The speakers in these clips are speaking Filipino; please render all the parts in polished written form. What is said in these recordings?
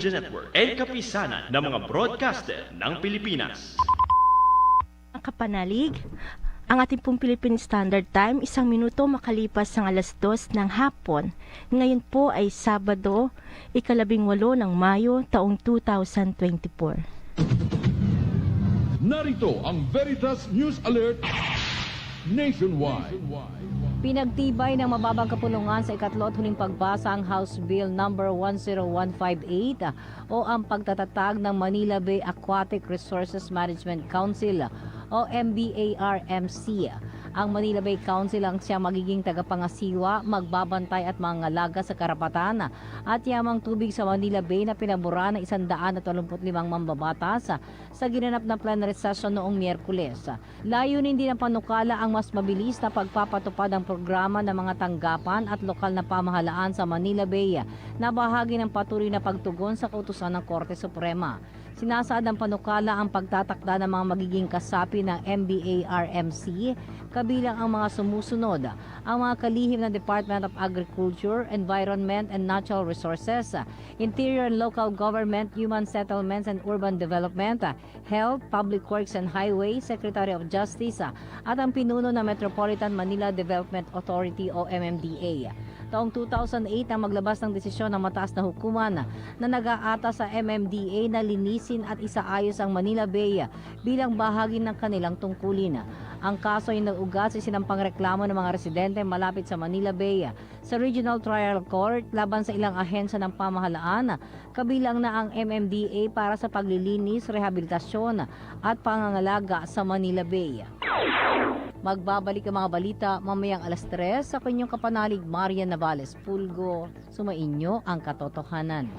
Network and kapisanan ng mga broadcaster ng Pilipinas. Ang kapanalig, ang ating pong Philippine Standard Time, 1 minuto makalipas ang 2:00 ng hapon. Ngayon po ay Sabado, 18 ng Mayo, taong 2024. Narito ang Veritas News Alert Nationwide. Pinagtibay ng mababang kapulungan sa ikatlo at huling pagbasa ang House Bill No. 10158 o ang pagtatatag ng Manila Bay Aquatic Resources Management Council o MBARMC. Ang Manila Bay Council ang siya magiging tagapangasiwa, magbabantay at mangangalaga sa karapatan at yamang tubig sa Manila Bay na pinabura ng 185 mambabatas sa ginanap na plenary session noong Miyerkules. Layunin din ng panukala ang mas mabilis na pagpapatupad ng programa ng mga tanggapan at lokal na pamahalaan sa Manila Bay na bahagi ng patuloy na pagtugon sa kautusan ng Korte Suprema. Sinasaad ng panukala ang pagtatakda ng mga magiging kasapi ng MBARMC, kabilang ang mga sumusunod, ang mga kalihim ng Department of Agriculture, Environment and Natural Resources, Interior and Local Government, Human Settlements and Urban Development, Health, Public Works and Highways, Secretary of Justice, at ang pinuno ng Metropolitan Manila Development Authority o MMDA. Taong 2008 ang maglabas ng desisyon ng mataas na hukuman na nag-aata sa MMDA na linisin at isaayos ang Manila Bay bilang bahagi ng kanilang tungkulin. Ang kaso ay nag-ugat sa sinampang reklamo ng mga residente malapit sa Manila Bay sa Regional Trial Court laban sa ilang ahensya ng pamahalaan, kabilang na ang MMDA para sa paglilinis, rehabilitasyon at pangangalaga sa Manila Bay. Magbabalik ang mga balita mamayang 3:00 sa kanyang kapanalig Marian Navales Pulgo. Sumainyo ang katotohanan.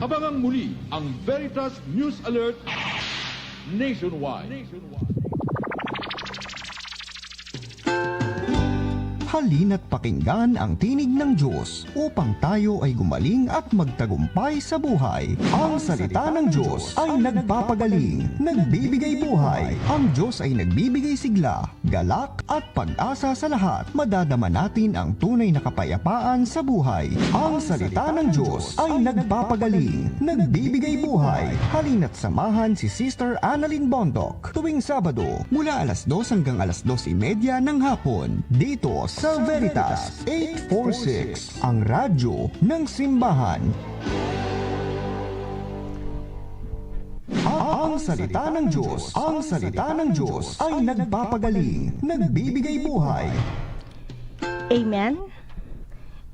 Abangang muli ang Veritas News Alert Nationwide. Halina't pakinggan ang tinig ng Diyos upang tayo ay gumaling at magtagumpay sa buhay. Ang salita ng Diyos ay nagpapagaling, nagbibigay buhay. Ang Diyos ay nagbibigay sigla, galak at pag-asa sa lahat. Madadama natin ang tunay na kapayapaan sa buhay. Ang salita ng Diyos ay nagpapagaling, nagbibigay buhay. Halina't samahan si Sister Annalyn Bondoc tuwing Sabado mula 2:00 hanggang 2:30 ng hapon dito sa Veritas 846, ang radyo ng simbahan. Ang salita ng Diyos, ang salita ng Diyos ay nagpapagaling, nagbibigay buhay. Amen.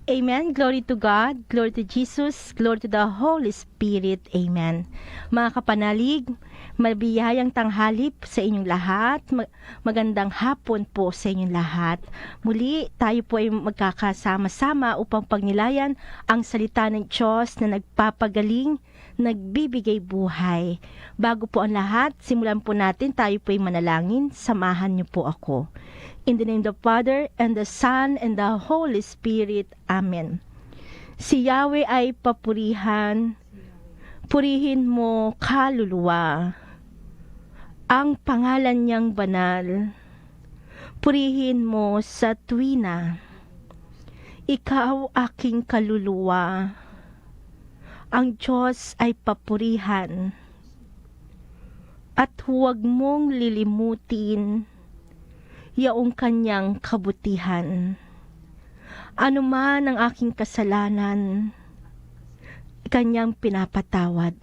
Amen. Glory to God, glory to Jesus, glory to the Holy Spirit. Amen. Mga kapanalig, mabiyayang tanghali sa inyong lahat. Magandang hapon po sa inyong lahat. Muli, tayo po ay magkakasama-sama upang pagnilayan ang salita ng Diyos na nagpapagaling, nagbibigay buhay. Bago po ang lahat, simulan po natin, tayo po ay manalangin. Samahan niyo po ako. In the name of the Father, and the Son, and the Holy Spirit. Amen. Si Yahweh ay papurihan. Purihin mo, kaluluwa, ang pangalan niyang banal. Purihin mo sa tuwina. Ikaw aking kaluluwa. Ang Diyos ay papurihan. At huwag mong lilimutin yaong kanyang kabutihan. Ano man ang aking kasalanan, kanyang pinapatawad.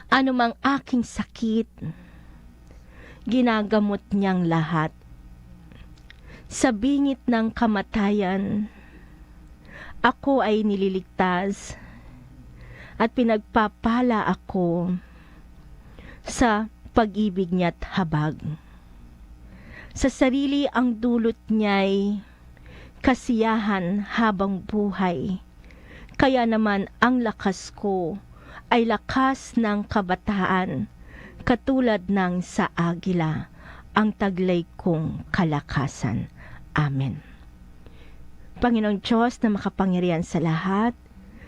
Ano mang aking sakit, ginagamot niyang lahat. Sa bingit ng kamatayan, ako ay nililigtas at pinagpapala ako sa pag-ibig niya't habag. Sa sarili ang dulot niya'y kasiyahan habang buhay. Kaya naman ang lakas ko ay lakas ng kabataan, katulad ng sa agila, ang taglay kong kalakasan. Amen. Panginoong Diyos na makapangyarihan sa lahat,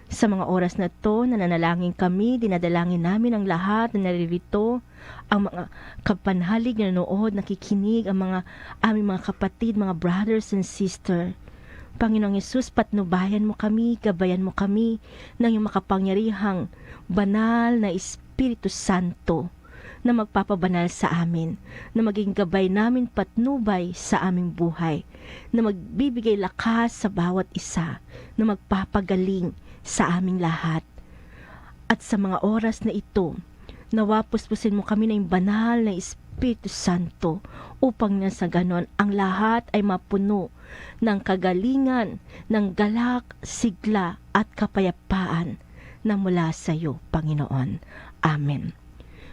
sa mga oras na to, nananalangin kami, dinadalangin namin ang lahat na naririto, ang mga kapanhalig na nanonood, nakikinig, ang mga aming mga kapatid, mga brothers and sisters. Panginoong Yesus, patnubayan mo kami, gabayan mo kami ng iyong makapangyarihang banal na Espiritu Santo na magpapabanal sa amin, na maging gabay namin patnubay sa aming buhay, na magbibigay lakas sa bawat isa, na magpapagaling sa aming lahat. At sa mga oras na ito, nawa puspusin mo kami ng banal na Espiritu Santo upang na sa ganon ang lahat ay mapuno ng kagalingan, ng galak, sigla at kapayapaan na mula sa iyo, Panginoon. Amen.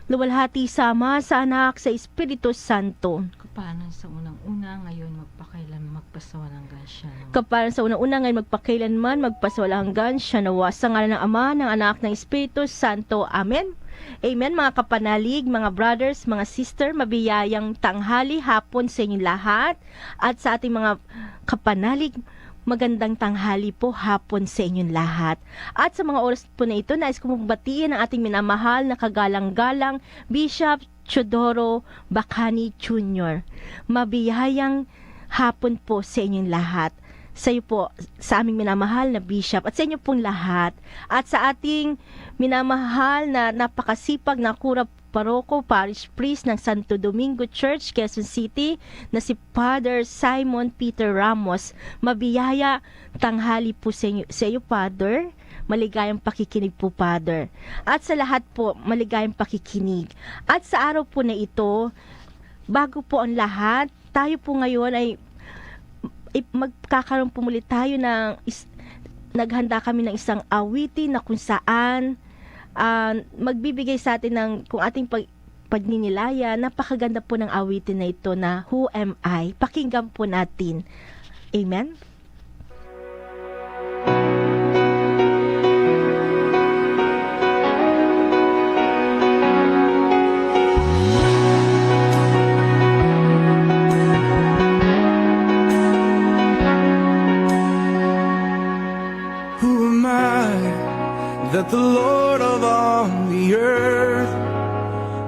Luwalhati sa Ama, sa Anak, sa Espiritu Santo. Kapanan sa unang-una, ngayon magpakailan magpasawalang siya. Kaparan sa unang-una ngayon magpakailanman, magpasawalang hanggan siya nawa. Sa ngalan ng Ama, ng Anak, ng Espiritu Santo. Amen. Amen, mga kapanalig, mga brothers, mga sister, mabiyayang tanghali, hapon sa inyong lahat. At sa ating mga kapanalig, magandang tanghali po, hapon sa inyong lahat. At sa mga oras po na ito, nais ko pong batiin ang ating minamahal na kagalang-galang Bishop Chodoro Bacani Jr. Mabiyayang hapon po sa inyong lahat. Sa iyo po, sa aming minamahal na Bishop at sa inyo pong lahat. At sa ating minamahal na napakasipag na Kura Paroko Parish Priest ng Santo Domingo Church, Quezon City, na si Father Simon Peter Ramos. Mabiyaya tanghali po sa iyo, Father. Maligayang pakikinig po, Father. At sa lahat po, maligayang pakikinig. At sa araw po na ito, bago po ang lahat, tayo po ngayon ay magkakaroon po muli tayo ng naghanda kami ng isang awitin na kung saan magbibigay sa atin ng kung ating pagninilaya. Napakaganda po ng awitin na ito na Who Am I? Pakinggan po natin. Amen? Who am I that the Lord of all the earth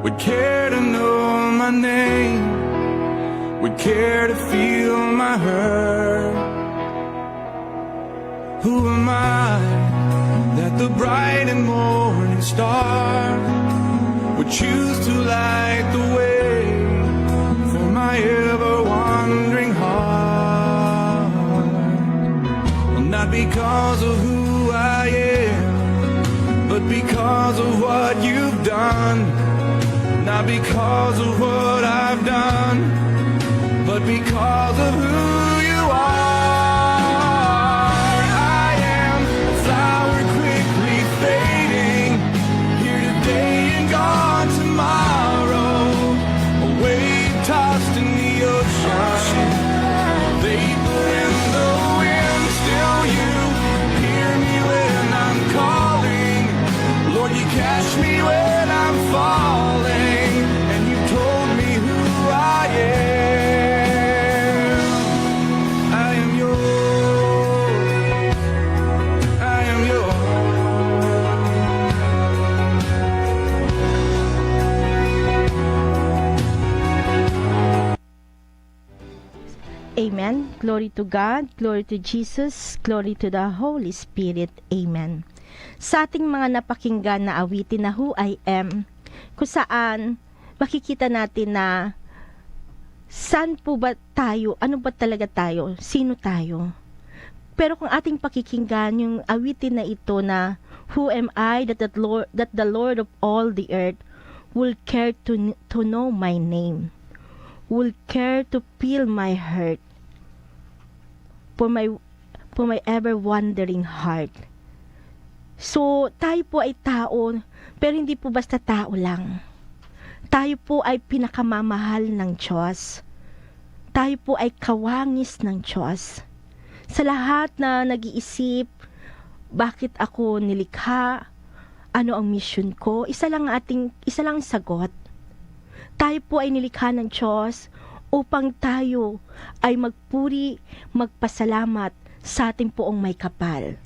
would care to know my name, would care to feel my hurt? Who am I that the bright and morning star would choose to light the way for my ever-wandering heart? Well, not because of who I am, but because of what you've done. Not because of what I've done, but because of who you are. I am a flower quickly fading, here today and gone tomorrow, a wave tossed in the ocean, vapor in the wind. Still you hear me when I'm calling, Lord, you catch me when I'm falling, and you told me who I am. I am yours. I am yours. Amen. Glory to God, glory to Jesus, glory to the Holy Spirit. Amen. Sa ating mga napakinggan na awitin na Who I Am, kung saan makikita natin na saan po ba tayo, ano ba talaga tayo, sino tayo. Pero kung ating pakikinggan yung awitin na ito na Who am I that the Lord of all the earth will care to know my name, will care to feel my hurt, for my ever wandering heart. So, tayo po ay tao, pero hindi po basta tao lang. Tayo po ay pinakamamahal ng Diyos. Tayo po ay kawangis ng Diyos. Sa lahat na nag-iisip, bakit ako nilikha, ano ang mission ko, isa lang sagot. Tayo po ay nilikha ng Diyos upang tayo ay magpuri, magpasalamat sa ating poong may kapal,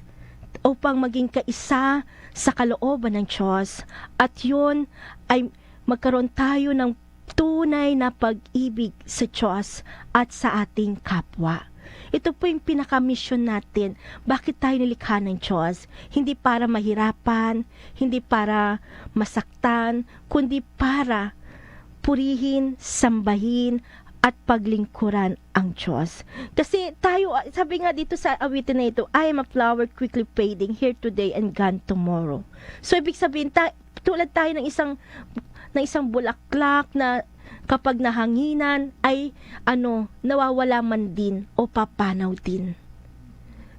upang maging kaisa sa kalooban ng Diyos, at yun ay magkaroon tayo ng tunay na pag-ibig sa Diyos at sa ating kapwa. Ito po yung pinaka-mission natin. Bakit tayo nilikha ng Diyos? Hindi para mahirapan, hindi para masaktan, kundi para purihin, sambahin, at paglingkuran ang Diyos. Kasi tayo, sabi nga dito sa awitin na ito, I am a flower quickly fading, here today and gone tomorrow. So, ibig sabihin, tulad tayo ng isang bulaklak na kapag nahanginan ay nawawala man din o papanaw din.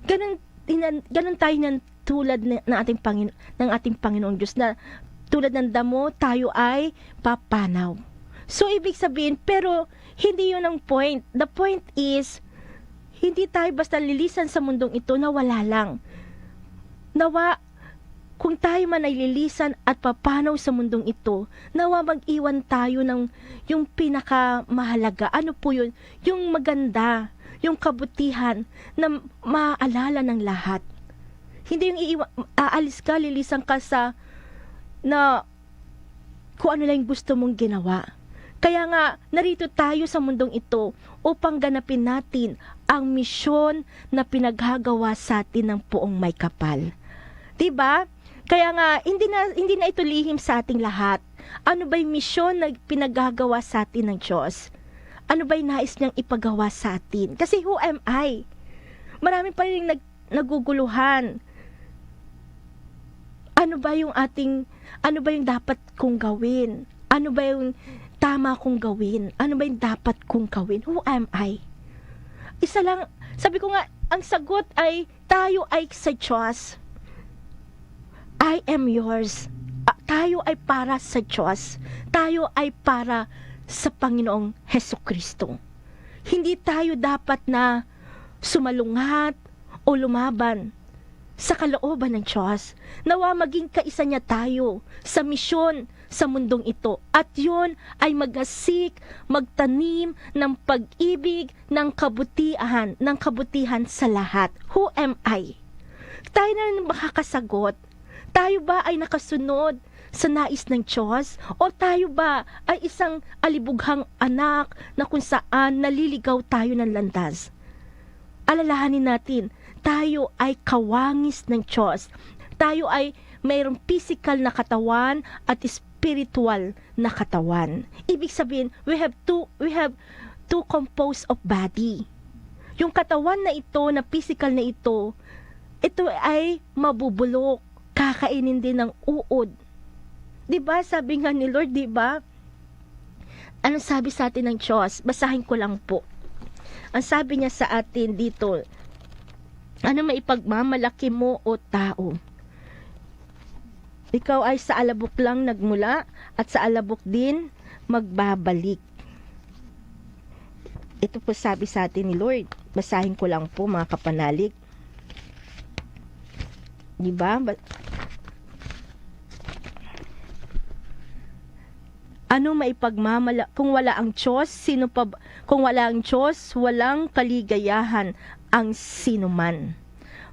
Ganun tayo ng tulad ng ating Panginoong Diyos na tulad ng damo, tayo ay papanaw. So, ibig sabihin, pero hindi yun ang point. The point is, hindi tayo basta lilisan sa mundong ito na wala lang. Nawa, kung tayo man ay lilisan at papanaw sa mundong ito, nawa mag-iwan tayo ng yung pinakamahalaga. Ano po yun? Yung maganda, yung kabutihan na maaalala ng lahat. Hindi yung aalis ka, lilisan ka sa na kung ano lang gusto mong ginawa. Kaya nga, narito tayo sa mundong ito upang ganapin natin ang misyon na pinaghagawa sa atin ng Poong May Kapal. 'Di ba? Kaya nga, hindi na ito lihim sa ating lahat. Ano ba yung misyon na pinaghagawa sa atin ng Diyos? Ano ba yung nais niyang ipagawa sa atin? Kasi who am I? Marami pa rin naguguluhan. Ano ba yung dapat kong gawin? Ano ba yung tama kong gawin? Ano ba yung dapat kong gawin? Who am I? Isa lang, sabi ko nga, ang sagot ay, tayo ay sa Diyos. I am yours. Tayo ay para sa Diyos. Tayo ay para sa Panginoong Hesukristo. Hindi tayo dapat na sumalungat o lumaban sa kalooban ng Diyos. Nawa maging kaisa niya tayo sa misyon sa mundong ito. At yun ay magasiik, magtanim ng pag-ibig, ng kabutihan sa lahat. Who am I? Tayo na makakasagot. Tayo ba ay nakasunod sa nais ng Diyos? O tayo ba ay isang alibughang anak na kung saan naliligaw tayo ng landas? Alalahanin natin, tayo ay kawangis ng Diyos. Tayo ay mayroong physical na katawan at spiritual na katawan. Ibig sabihin, we have two composed of body. Yung katawan na ito, na physical na ito ay mabubulok, kakainin din ng uod. 'Di ba? Sabi nga ni Lord, 'di ba? Ano sabi sa atin ng Diyos? Basahin ko lang po. Ang sabi niya sa atin dito, ano maipagmamalaki mo o tao? Ikaw ay sa alabok lang nagmula at sa alabok din magbabalik. Ito po sabi sa atin ni Lord. Basahin ko lang po mga kapanalig. Diba? Ano maipagmamala kung wala ang Diyos, kung wala ang Diyos, walang kaligayahan ang sinuman.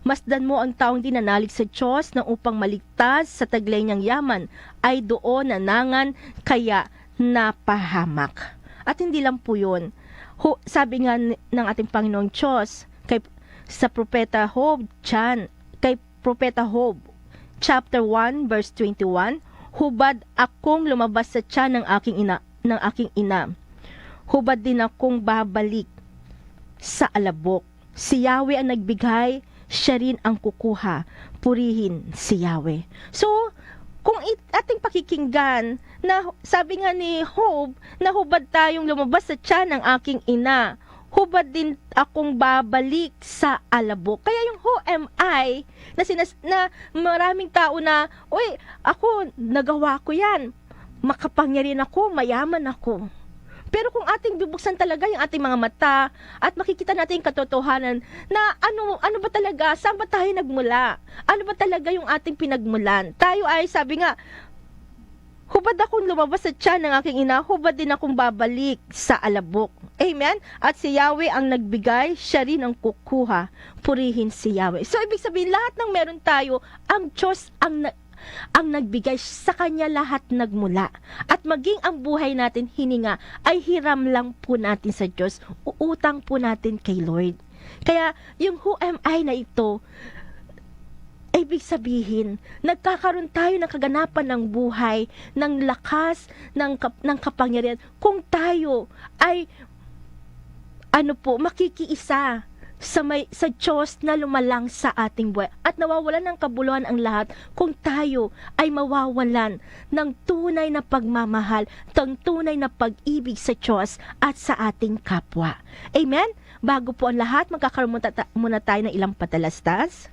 Masdan mo ang taong dinanalig sa Diyos na upang maligtas sa taglay niyang yaman ay doon nanangan kaya napahamak. At hindi lang po yun. Sabi nga ng ating Panginoong Diyos sa Propeta Job, kay Propeta Job, chapter 1, verse 21, hubad akong lumabas sa tiyan ng aking ina. Hubad din akong babalik sa alabok. Si Yahweh ang nagbigay, siya rin ang kukuha. Purihin si Yahweh. So, kung ating pakikinggan, na sabi nga ni Job, na hubad tayong lumabas sa tiyan ng aking ina, hubad din akong babalik sa alabok. Kaya yung who am I, na maraming tao na, uy, ako, nagawa ko yan. Makapangyarihan ako, mayaman ako. Pero kung ating bubuksan talaga yung ating mga mata at makikita natin yung katotohanan na ano ba talaga, saan ba tayo nagmula? Ano ba talaga yung ating pinagmulan? Tayo ay, sabi nga, hubad akong lumabas sa tiyan ng aking ina, hubad din akong babalik sa alabok. Amen? At si Yahweh ang nagbigay, siya rin ang kukuha. Purihin si Yahweh. So, ibig sabihin, lahat ng meron tayo, ang Diyos ang nagbigay, sa Kanya lahat nagmula. At maging ang buhay natin hininga, ay hiram lang po natin sa Diyos, uutang po natin kay Lord. Kaya yung who am I na ito, ibig sabihin, nagkakaroon tayo ng kaganapan ng buhay, ng lakas, ng kapangyarihan, kung tayo ay makikiisa sa Diyos na lumalang sa ating buhay. At nawawalan ng kabuluhan ang lahat kung tayo ay mawawalan ng tunay na pagmamahal, ng tunay na pag-ibig sa Diyos at sa ating kapwa. Amen? Bago po ang lahat, magkakaroon muna tayo ng ilang patalastas.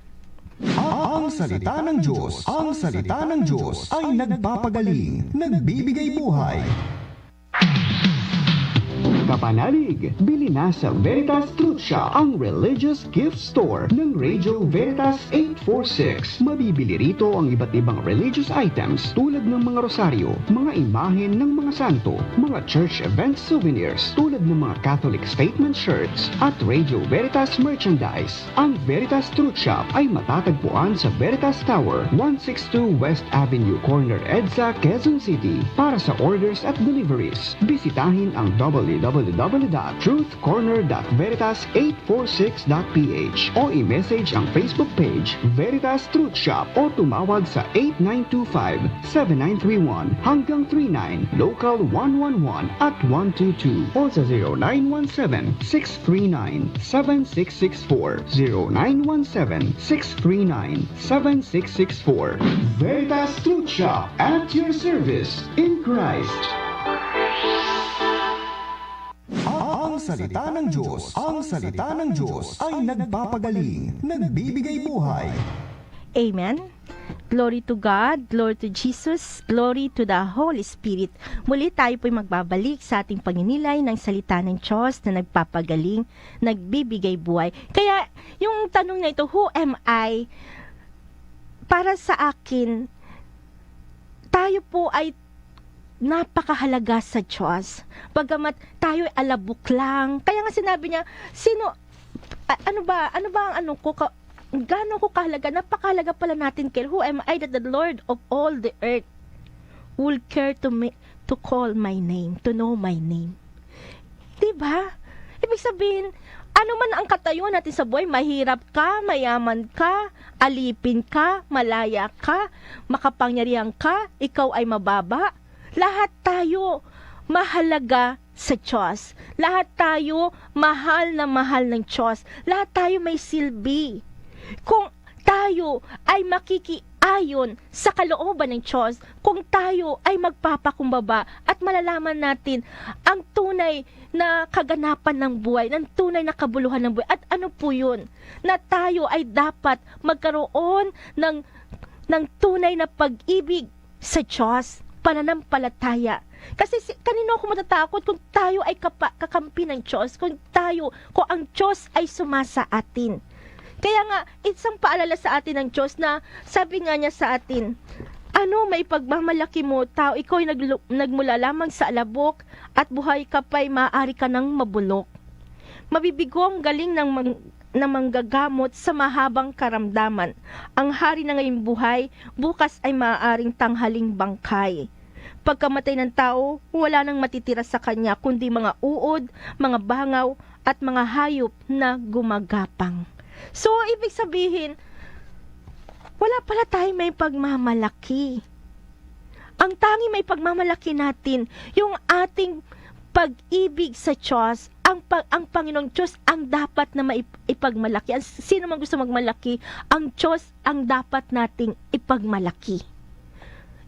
Ang salita ng Diyos, ang salita ng Diyos ay nagpapagaling, nagbibigay buhay. Kapanalig, bili na sa Veritas Truth Shop, ang religious gift store ng Radio Veritas 846. Mabibili rito ang iba't ibang religious items tulad ng mga rosaryo, mga imahen ng mga santo, mga church event souvenirs tulad ng mga Catholic statement shirts at Radio Veritas merchandise. Ang Veritas Truth Shop ay matatagpuan sa Veritas Tower, 162 West Avenue Corner, EDSA, Quezon City. Para sa orders at deliveries, bisitahin ang www.truthcorner.veritas846.ph o i-message ang Facebook page Veritas Truth Shop o tumawag sa 8925-7931 hanggang 39, local 111 at 122 o sa 0917-639-7664, 0917-639-7664. Veritas Truth Shop, at your service in Christ. Ang salita ng Diyos, ang salita ng Diyos ay nagpapagaling, nagbibigay buhay. Amen. Glory to God, glory to Jesus, glory to the Holy Spirit. Muli tayo po'y magbabalik sa ating paninilay ng salita ng Diyos na nagpapagaling, nagbibigay buhay. Kaya yung tanong na ito, who am I? Para sa akin, tayo po ay napakahalaga sa Diyos. Bagamat tayo ay alabok lang. Kaya nga sinabi niya, ano ba ang gaano ko kahalaga? Napakahalaga pala natin kay who am I that the Lord of all the earth will care to call my name, to know my name. Diba? Ibig sabihin, ano man ang katayuan natin sa buhay, mahirap ka, mayaman ka, alipin ka, malaya ka, makapangyarihan ka, ikaw ay mababa. Lahat tayo mahalaga sa Diyos. Lahat tayo mahal na mahal ng Diyos. Lahat tayo may silbi. Kung tayo ay makikiayon sa kalooban ng Diyos, kung tayo ay magpapakumbaba at malalaman natin ang tunay na kaganapan ng buhay, ng tunay na kabuluhan ng buhay. At ano po yun? Na tayo ay dapat magkaroon ng tunay na pag-ibig sa Diyos, pananampalataya. Kasi kanino ako matatakot kung tayo ay kakampi ng Diyos, kung ang Diyos ay sumasa atin. Kaya nga, isang paalala sa atin ng Diyos na sabi nga niya sa atin, may pagmamalaki mo, tao, ikaw ay nagmula lamang sa alabok at buhay ka pa'y maaari ka ng mabulok. Mabibigo ang galing na manggagamot sa mahabang karamdaman. Ang hari na ngayong buhay, bukas ay maaaring tanghaling bangkay. Pagkamatay ng tao, wala nang matitira sa kanya kundi mga uod, mga bangaw at mga hayop na gumagapang. So, ibig sabihin, wala pala tayo may pagmamalaki. Ang tangi may pagmamalaki natin, yung ating pag-ibig sa Diyos, ang Panginoong Diyos ang dapat na ipagmalaki. Sino man gusto magmalaki, ang Diyos ang dapat nating ipagmalaki.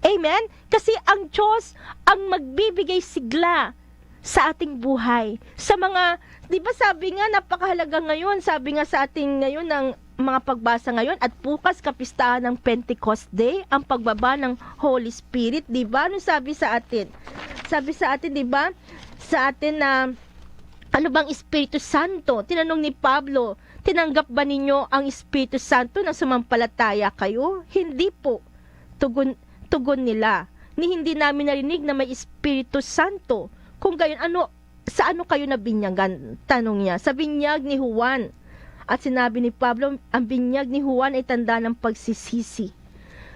Amen? Kasi ang Diyos ang magbibigay sigla sa ating buhay. Sa mga, di ba sabi nga, napakahalaga ngayon, sabi nga sa ating ngayon ng mga pagbasa ngayon, at bukas kapistahan ng Pentecost Day, ang pagbaba ng Holy Spirit, di ba? Ano sabi sa atin? Sabi sa atin, di ba? Sa atin na, ano bang Espiritu Santo? Tinanong ni Pablo, tinanggap ba ninyo ang Espiritu Santo nang sumampalataya kayo? Hindi po. Tugon nila, hindi namin narinig na may Espiritu Santo. Kung gayon, sa ano kayo nabinyagan? Tanong niya, sa binyag ni Juan. At sinabi ni Pablo, ang binyag ni Juan ay tanda ng pagsisisi.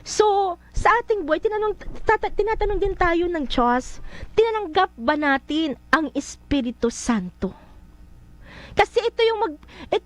So, sa ating buhay, tinatanong din tayo ng Diyos, tinanggap ba natin ang Espiritu Santo? Kasi ito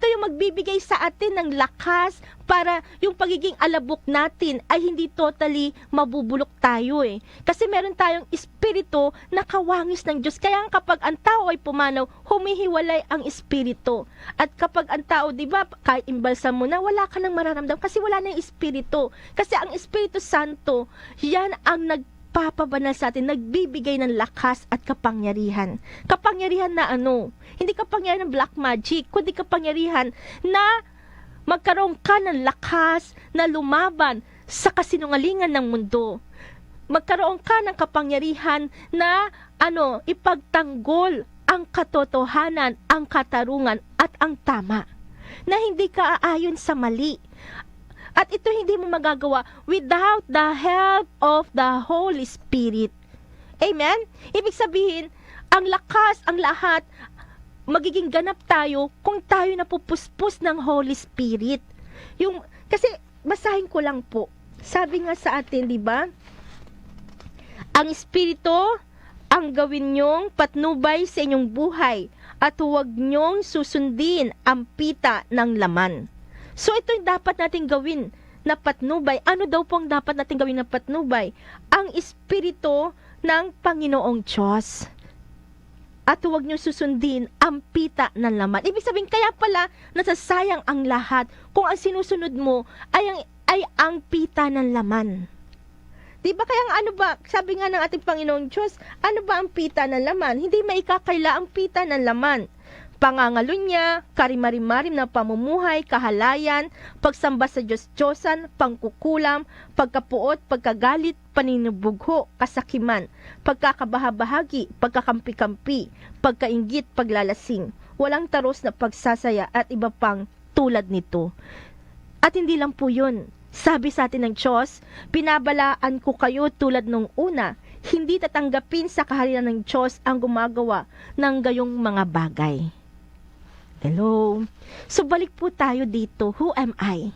yung magbibigay sa atin ng lakas para yung pagiging alabok natin ay hindi totally mabubulok tayo eh. Kasi meron tayong espiritu na kawangis ng Diyos. Kaya kapag ang tao ay pumanaw, humihiwalay ang espiritu. At kapag ang tao, di ba, kahit imbalsam mo na, wala ka nang mararamdam kasi wala na yung espiritu. Kasi ang Espiritu Santo, yan ang nagpapabanal sa atin, nagbibigay ng lakas at kapangyarihan. Kapangyarihan na ano? Hindi kapangyarihan ng black magic, kundi kapangyarihan na magkaroon ka ng lakas na lumaban sa kasinungalingan ng mundo. Magkaroon ka ng kapangyarihan na ipagtanggol ang katotohanan, ang katarungan at ang tama. Na hindi ka aayon sa mali. At ito hindi mo magagawa without the help of the Holy Spirit. Amen? Ibig sabihin, ang lakas, ang lahat, magiging ganap tayo kung tayo napupuspos ng Holy Spirit. Kasi, basahin ko lang po. Sabi nga sa atin, di ba? Ang Espiritu, ang gawin niyong patnubay sa inyong buhay at huwag niyong susundin ang pita ng laman. So, ito yung dapat natin gawin na patnubay. Ano daw pong dapat natin gawin na patnubay? Ang Espiritu ng Panginoong Diyos. At huwag niyo susundin ang pita ng laman. Ibig sabihin, kaya pala nasasayang ang lahat kung ang sinusunod mo ay ang pita ng laman. Diba kaya ano ba, sabi nga ng ating Panginoong Diyos, ano ba ang pita ng laman? Hindi maikakaila ang pita ng laman. Pangangalunya, karimari-marim na pamumuhay, kahalayan, pagsamba sa Diyos-Diyosan, pangkukulam, pagkapuot, pagkagalit, paninubugho, kasakiman, pagkakabahabahagi, pagkakampi-kampi, pagkainggit, paglalasing, walang taros na pagsasaya at iba pang tulad nito. At hindi lang po yun. Sabi sa atin ng Diyos, pinabalaan ko kayo tulad nung una, hindi tatanggapin sa kaharian ng Diyos ang gumagawa ng gayong mga bagay. Hello? So balik po tayo dito. Who am I?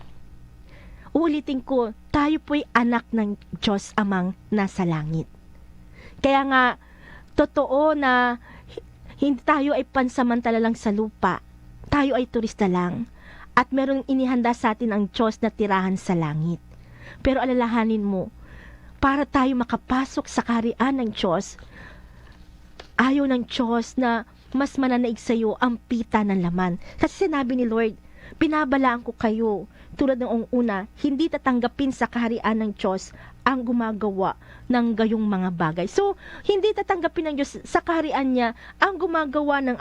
Uulitin ko, tayo po'y anak ng Diyos amang nasa langit. Kaya nga, totoo na hindi tayo ay pansamantala lang sa lupa. Tayo ay turista lang. At merong inihanda sa atin ang Diyos na tirahan sa langit. Pero alalahanin mo, para tayo makapasok sa kaharian ng Diyos, ayaw ng Diyos na mas mananaig sa iyo ang pita ng laman. Kasi sinabi ni Lord, pinabalaan ko kayo, tulad ng una, hindi tatanggapin sa kaharian ng Diyos ang gumagawa ng gayong mga bagay. So, hindi tatanggapin ng Diyos sa kaharian niya ang gumagawa ng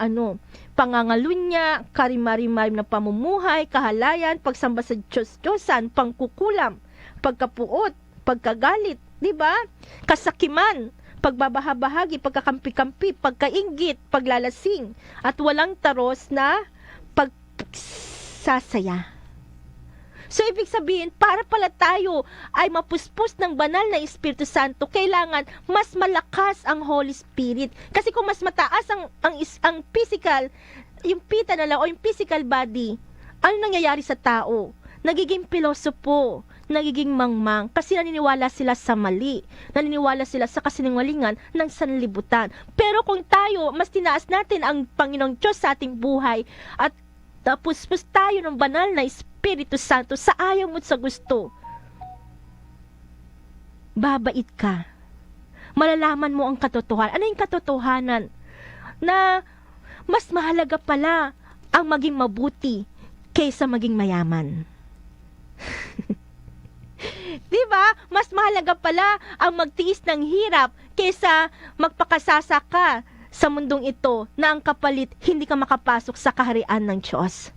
pangangalunya, karimari-marim na pamumuhay, kahalayan, pagsamba sa Diyos-Diyosan, pangkukulam, pagkapuot, pagkagalit, di ba? Kasakiman, pagbabahabahagi, pagkakampi-kampi, pagkainggit, paglalasing, at walang taros na pagsasaya. So, ibig sabihin, para pala tayo ay mapuspos ng banal na Espiritu Santo, kailangan mas malakas ang Holy Spirit. Kasi kung mas mataas ang physical, yung pita na lang, o yung physical body, ano nangyayari sa tao? Nagiging pilosopo, nagiging mangmang, kasi naniniwala sila sa mali, naniniwala sila sa kasinungalingan ng sanlibutan. Pero kung tayo, mas tinaas natin ang Panginoong Diyos sa ating buhay, at puspos tayo ng banal na Espiritu Santo sa ayaw mo at sa gusto, babait ka. Malalaman mo ang katotohanan. Ano yung katotohanan? Na mas mahalaga pala ang maging mabuti kaysa maging mayaman. Diba? Mas mahalaga pala ang magtiis ng hirap kaysa magpakasasa ka sa mundong ito na ang kapalit hindi ka makapasok sa kaharian ng Diyos.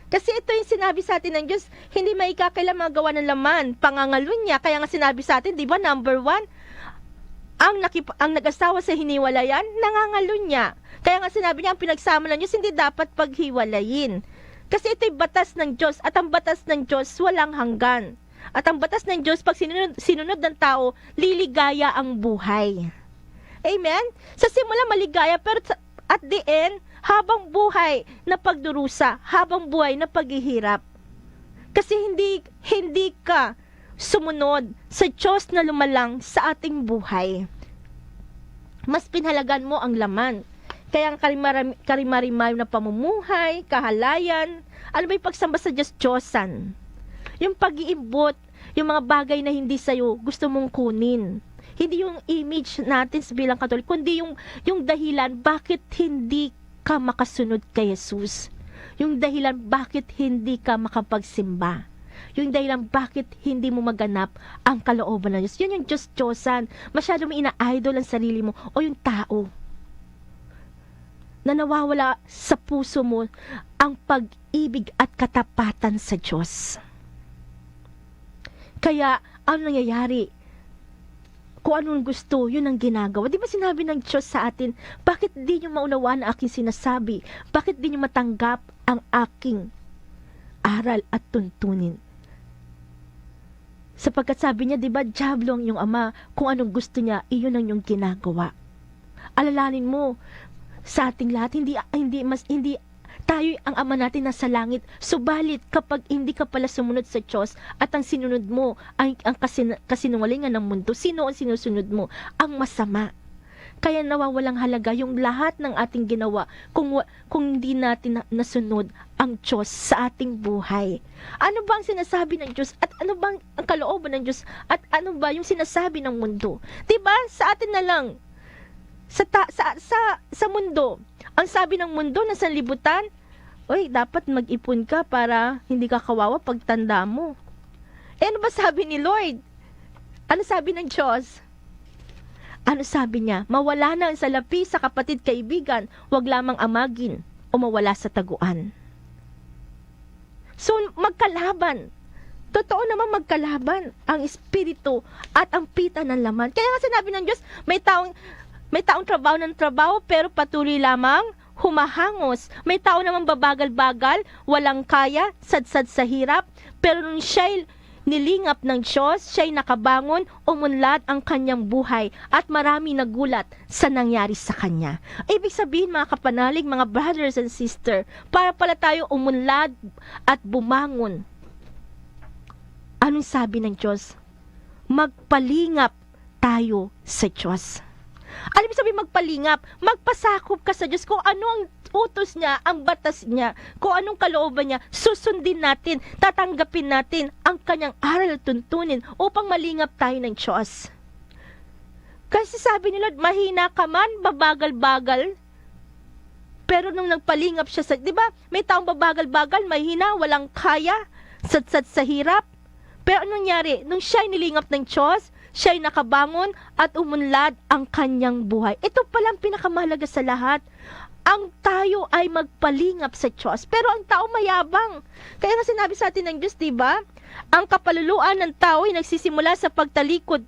Kasi ito yung sinabi sa atin ng Diyos, hindi maikakaila magawa ng laman, pangangalunya. Kaya nga sinabi sa atin, di ba, number 1, ang nag-asawa sa hiniwalayan, nangangalunya. Kaya nga sinabi niya, ang pinagsama ng Diyos, hindi dapat paghiwalayin. Kasi ito'y batas ng Diyos, at ang batas ng Diyos, walang hanggan. At ang batas ng Diyos, pag sinunod ng tao, liligaya ang buhay. Amen? Sa simula maligaya, pero at the end, habang buhay na pagdurusa, habang buhay na paghihirap. Kasi hindi ka sumunod sa Diyos na lumalang sa ating buhay. Mas pinhalagan mo ang laman Kaya ang karimarimayo na pamumuhay, kahalayan, ano ba yung pagsamba sa Diyos-Diyosan? Yung pag-iimbot, yung mga bagay na hindi sa'yo, gusto mong kunin. Hindi yung image natin bilang Katolik, kundi yung dahilan bakit hindi ka makasunod kay Jesus. Yung dahilan bakit hindi ka makapagsimba. Yung dahilan bakit hindi mo maganap ang kalooban ng Diyos. Yun yung Diyos-Diyosan. Masyado mo ina-idol ang sarili mo o yung tao. Na nawawala sa puso mo ang pag-ibig at katapatan sa Diyos. Kaya, ano nangyayari? Kung anong gusto, yun ang ginagawa. Di ba sinabi ng Diyos sa atin, bakit di nyo maunawaan ang aking sinasabi? Bakit di nyo matanggap ang aking aral at tuntunin? Sapagkat sabi niya, di ba, diablo ang iyong ama, kung anong gusto niya, iyon ang iyong ginagawa. Alalanin mo, sa ating lahat, hindi tayo ang ama natin nasa langit. Subalit, kapag hindi ka pala sumunod sa Diyos at ang sinunod mo ang kasinungalingan ng mundo, sino ang sinusunod mo? Ang masama. Kaya nawawalang halaga yung lahat ng ating ginawa kung hindi natin nasunod ang Diyos sa ating buhay. Ano ba ang sinasabi ng Diyos? At ano ba ang kalooban ng Diyos? At ano ba yung sinasabi ng mundo? Diba? Sa atin na lang. Sa mundo, ang sabi ng mundo na sanlibutan, oy, dapat mag-ipon ka para hindi ka kawawa pagtanda mo. Ano ba sabi ni Lord? Ano sabi ng Diyos? Ano sabi niya? Mawala na ang salapi sa kapatid kaibigan, wag lamang amagin o mawala sa taguan. So, magkalaban. Totoo naman magkalaban ang espiritu at ang pita ng laman. Kaya nga sinabi ng Diyos, may taong trabaho ng trabaho pero patuloy lamang humahangos. May tao naman babagal-bagal, walang kaya, sadsad sa hirap. Pero nung siya'y nilingap ng Diyos, siya'y nakabangon, umunlad ang kanyang buhay at marami nagulat sa nangyari sa kanya. Ibig sabihin mga kapanalig, mga brothers and sisters, para pala tayo umunlad at bumangon. Anong sabi ng Diyos? Magpalingap tayo sa Diyos. Alam mo sabihin magpalingap, magpasakop ka sa Diyos kung ano ang utos niya, ang batas niya, kung anong kalooban niya, susundin natin, tatanggapin natin ang kanyang aral at tuntunin upang malingap tayo ng Diyos. Kasi sabi ni Lord, mahina ka man, babagal-bagal, pero nung nagpalingap siya sa, di ba, may taong babagal-bagal, mahina, walang kaya, sadsad sa hirap, pero anong nangyari? Nung siya'y nilingap ng Diyos, siya'y nakabangon at umunlad ang kanyang buhay. Ito palang pinakamahalaga sa lahat. Ang tayo ay magpalingap sa Diyos. Pero ang tao mayabang. Kaya nga sinabi sa atin ng Diyos, diba? Ang kapaluluan ng tao ay nagsisimula sa pagtalikod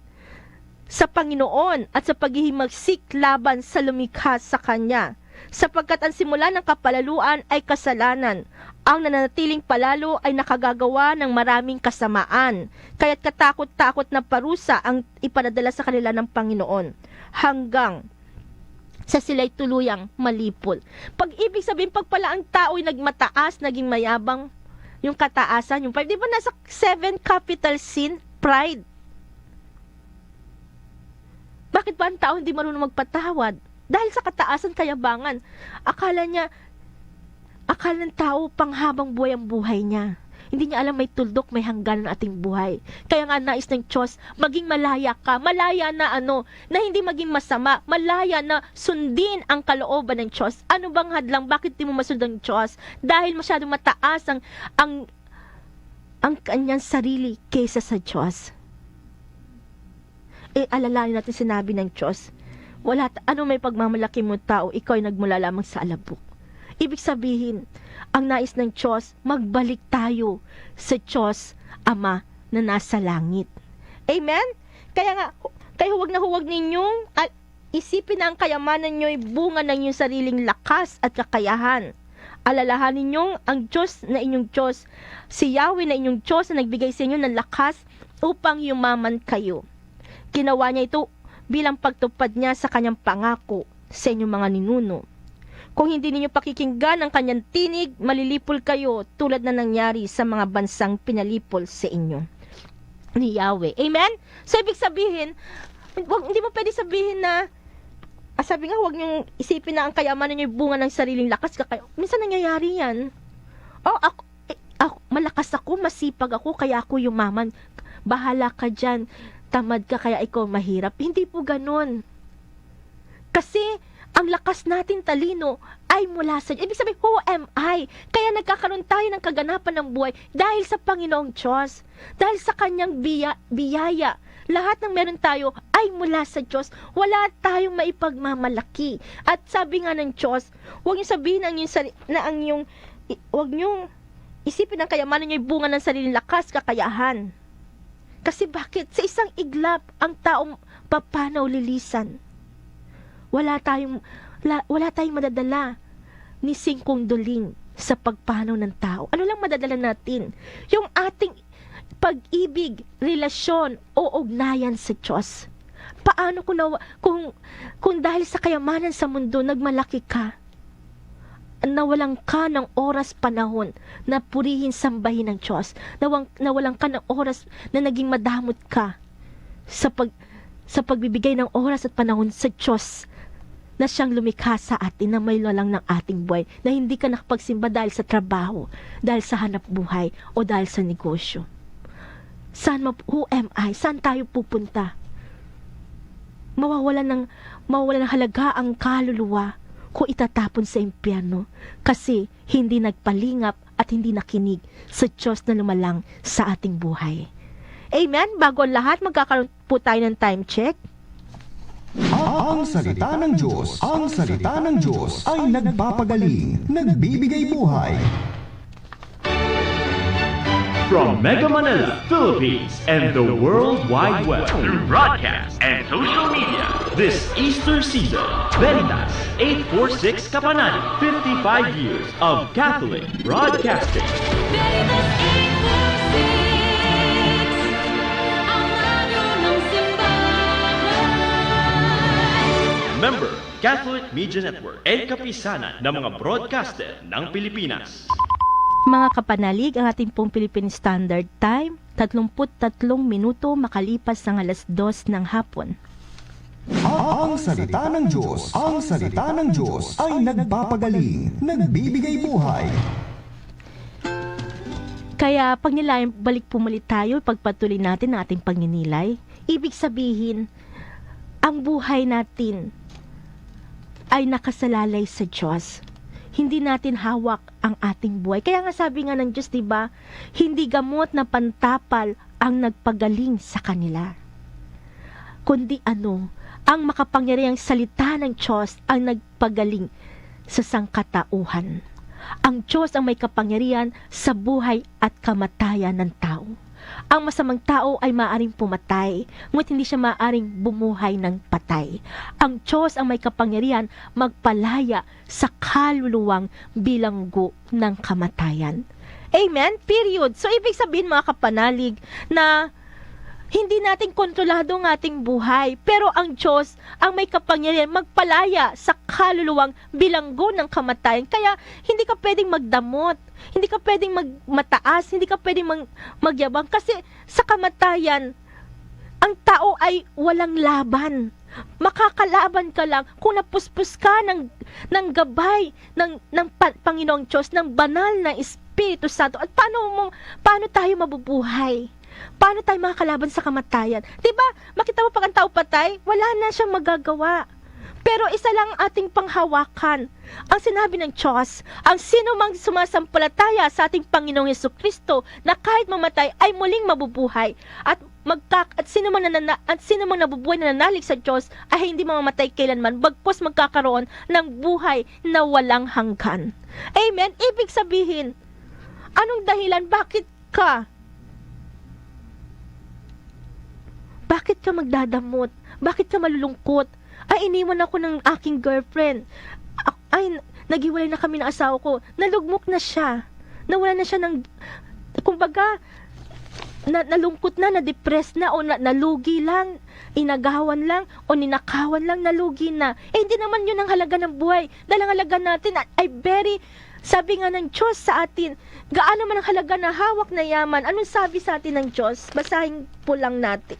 sa Panginoon at sa paghihimagsik laban sa lumikha sa Kanya. Sapagkat ang simula ng kapalaluan ay kasalanan. Ang nananatiling palalo ay nakagagawa ng maraming kasamaan. Kaya't katakot-takot na parusa ang ipanadala sa kanila ng Panginoon. Hanggang sa sila'y tuluyang malipol. Pag-ibig sabihin, pag pala ang tao ay nagmataas, naging mayabang, yung kataasan, yung pride. Di ba nasa 7 capital sin? Pride. Bakit ba ang tao hindi marunong magpatawad? Dahil sa kataasan, kayabangan. Akala ng tao panghabang buhay ang buhay niya. Hindi niya alam may tuldok, may hangganan ang ating buhay. Kaya nga nais ng Diyos, maging malaya ka. Malaya na na hindi maging masama. Malaya na sundin ang kalooban ng Diyos. Ano bang hadlang? Bakit di mo masundan ng Diyos? Dahil masyadong mataas ang kanyang sarili kaysa sa Diyos. Alalahanin natin sinabi ng Diyos, ano may pagmamalaki mo tao, ikaw ay nagmula lamang sa alabok. Ibig sabihin, ang nais ng Diyos, magbalik tayo sa Diyos Ama na nasa langit. Amen? Kaya huwag na huwag ninyong isipin na ang kayamanan nyo ay bunga ng inyong sariling lakas at kakayahan. Alalahanin ninyong ang Diyos na inyong Diyos, si Yahweh na inyong Diyos na nagbigay sa inyo ng lakas upang yumaman kayo. Ginawa niya ito bilang pagtupad niya sa kanyang pangako sa inyong mga ninuno. Kung hindi ninyo pakikinggan ang kanyang tinig, malilipol kayo tulad na nangyari sa mga bansang pinalipol sa inyo ni Yahweh. Amen? So, ibig sabihin, hindi mo pwede sabihin na sabi nga, huwag niyong isipin na ang kayamanan niyo bunga ng sariling lakas. Minsan nangyayari yan. Malakas ako, masipag ako, kaya ako yumaman. Bahala ka dyan. Tamad ka, kaya ikaw mahirap. Hindi po ganun. Kasi, ang lakas natin talino ay mula sa Diyos. Ibig sabihin, who am I? Kaya nagkakaroon tayo ng kaganapan ng buhay dahil sa Panginoong Diyos. Dahil sa Kanyang biyaya. Lahat ng meron tayo ay mula sa Diyos. Wala tayong maipagmamalaki. At sabi nga ng Diyos, huwag niyo sabihin huwag niyo isipin ang kayamanan niyo ay bunga ng sariling lakas, kakayahan. Kasi bakit? Sa isang iglap, ang taong papanaw lilisan. Wala tayong madadala ni 5 duling sa pagpanaw ng tao. Ano lang madadala natin? Yung ating pag-ibig, relasyon o ugnayan sa Diyos. Paano kung dahil sa kayamanan sa mundo, nagmalaki ka, nawalan ka ng oras panahon na purihin, sambahin ng Diyos, nawalan ka ng oras na naging madamot ka sa pagbibigay ng oras at panahon sa Diyos na siyang lumikha sa atin, na may lalang ng ating buhay, na hindi ka nakapagsimba dahil sa trabaho, dahil sa hanap buhay o dahil sa negosyo. Who am I? Saan tayo pupunta? Mawawalan ng halaga ang kaluluwa kung itatapon sa impyerno, kasi hindi nagpalingap at hindi nakinig sa Diyos na lumalang sa ating buhay. Amen? Bago ang lahat, magkakaroon po tayo ng time check. Ang salita ng Diyos ay nagpapagaling, nagbibigay buhay. From Mega Manila, Philippines, and the World Wide Web, through broadcast and social media, this Easter season, Veritas 846 Kapanani, 55 years of Catholic broadcasting. Veritas 846, ang radyo ng simbahan. Member, Catholic Media Network, and kapisanan ng mga broadcaster ng Pilipinas. Mga kapanalig, ang ating pong Philippine Standard Time, 33 minuto makalipas ng 2:00 ng hapon. Ang salita ng Diyos ay nagpapagaling, nagbibigay buhay. Kaya pag balik pumuli tayo, pagpatuloy natin ang ating pagninilay, ibig sabihin, ang buhay natin ay nakasalalay sa Diyos. Hindi natin hawak ang ating buhay. Kaya nga sabi nga ng Diyos, diba, hindi gamot na pantapal ang nagpagaling sa kanila, kundi ang makapangyarihang salita ng Diyos ang nagpagaling sa sangkatauhan. Ang Diyos ang may kapangyarihan sa buhay at kamatayan ng tao. Ang masamang tao ay maaaring pumatay, ngunit hindi siya maaaring bumuhay ng patay. Ang Diyos ang may kapangyarihan magpalaya sa kaluluwang bilanggo ng kamatayan. Amen? Period. So, ibig sabihin mga kapanalig na hindi natin kontrolado ang ating buhay, pero ang Diyos ang may kapangyarihan magpalaya sa kaluluwang bilanggo ng kamatayan. Kaya hindi ka pwedeng magdamot, hindi ka pwedeng mataas, hindi ka pwedeng magyabang, kasi sa kamatayan, ang tao ay walang laban. Makakalaban ka lang kung napuspos ka ng gabay ng Panginoong Diyos, ng banal na Espiritu Santo. At paano tayo mabubuhay? Paano tayo makakalaban sa kamatayan? Diba, makita mo pag ang tao patay, wala na siyang magagawa. Pero isa lang ating panghawakan. Ang sinabi ng Diyos, ang sino mang sumasampalataya sa ating Panginoong Jesucristo na kahit mamatay ay muling mabubuhay. At sino mang nabubuhay na nanalig sa Diyos ay hindi mamamatay kailanman, bagpos magkakaroon ng buhay na walang hanggan. Amen? Ibig sabihin, anong dahilan? Bakit ka magdadamot? Bakit ka malulungkot? Ay, iniwan ako ng aking girlfriend. Ay, naghiwalay na kami ng asawa ko. Nalugmok na siya. Nawala na siya ng, kumbaga, nalungkot na, na-depressed na, o nalugi lang, inagawan lang, o ninakawan lang, nalugi na. Hindi naman yun ang halaga ng buhay. Dahil ang halaga natin ay sabi nga ng Diyos sa atin, gaano man ang halaga na hawak na yaman. Anong sabi sa atin ng Diyos? Basahin po lang natin.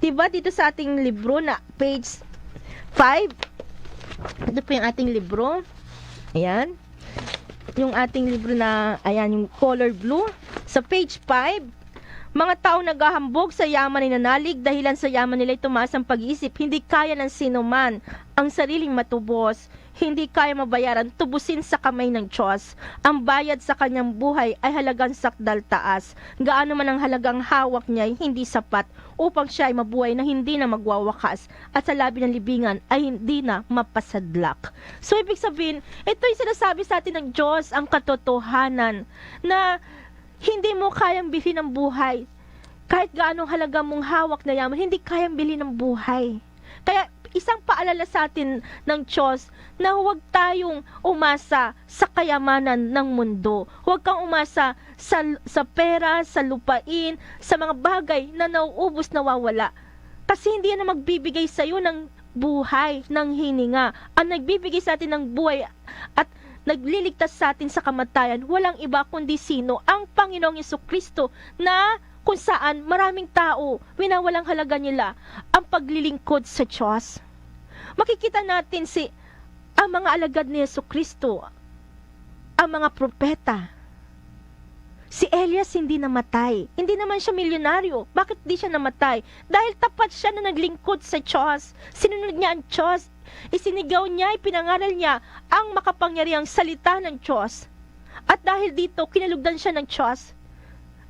Diba dito sa ating libro na page 5, Ito po yung ating libro. Ayan. Yung ating libro na, ayan, yung color blue. Sa page 5, mga tao naghahambog sa yaman ni nanalig, dahilan sa yaman nila ay tumaas ang pag-iisip. Hindi kaya ng sino man ang sariling matubos. Hindi kaya mabayaran, tubusin sa kamay ng Diyos. Ang bayad sa kanyang buhay ay halagang sakdal taas. Gaano man ang halagang hawak niya ay hindi sapat upang siya ay mabuhay na hindi na magwawakas at sa labi ng libingan ay hindi na mapasadlak. So ibig sabihin, ito yung sinasabi sa atin ng Diyos, ang katotohanan na hindi mo kayang bilhin ng buhay. Kahit gaano halaga mong hawak na yaman, hindi kayang bilhin ng buhay. Kaya isang paalala sa atin ng Diyos na huwag tayong umasa sa kayamanan ng mundo. Huwag kang umasa sa pera, sa lupain, sa mga bagay na nauubos, nawawala. Kasi hindi yan na magbibigay sa iyo ng buhay, ng hininga. Ang nagbibigay sa atin ng buhay at nagliligtas sa atin sa kamatayan, walang iba kundi sino? Ang Panginoong Jesucristo na kung saan maraming tao, winawalang halaga nila ang paglilingkod sa Diyos. Makikita natin ang mga alagad ni Jesucristo, ang mga propeta. Si Elias hindi namatay. Hindi naman siya milyonaryo. Bakit di siya namatay? Dahil tapat siya na naglingkod sa Diyos. Sinunod niya ang Diyos. Isinigaw niya, ipinangaral niya ang makapangyarihang salita ng Diyos. At dahil dito, kinalugdan siya ng Diyos.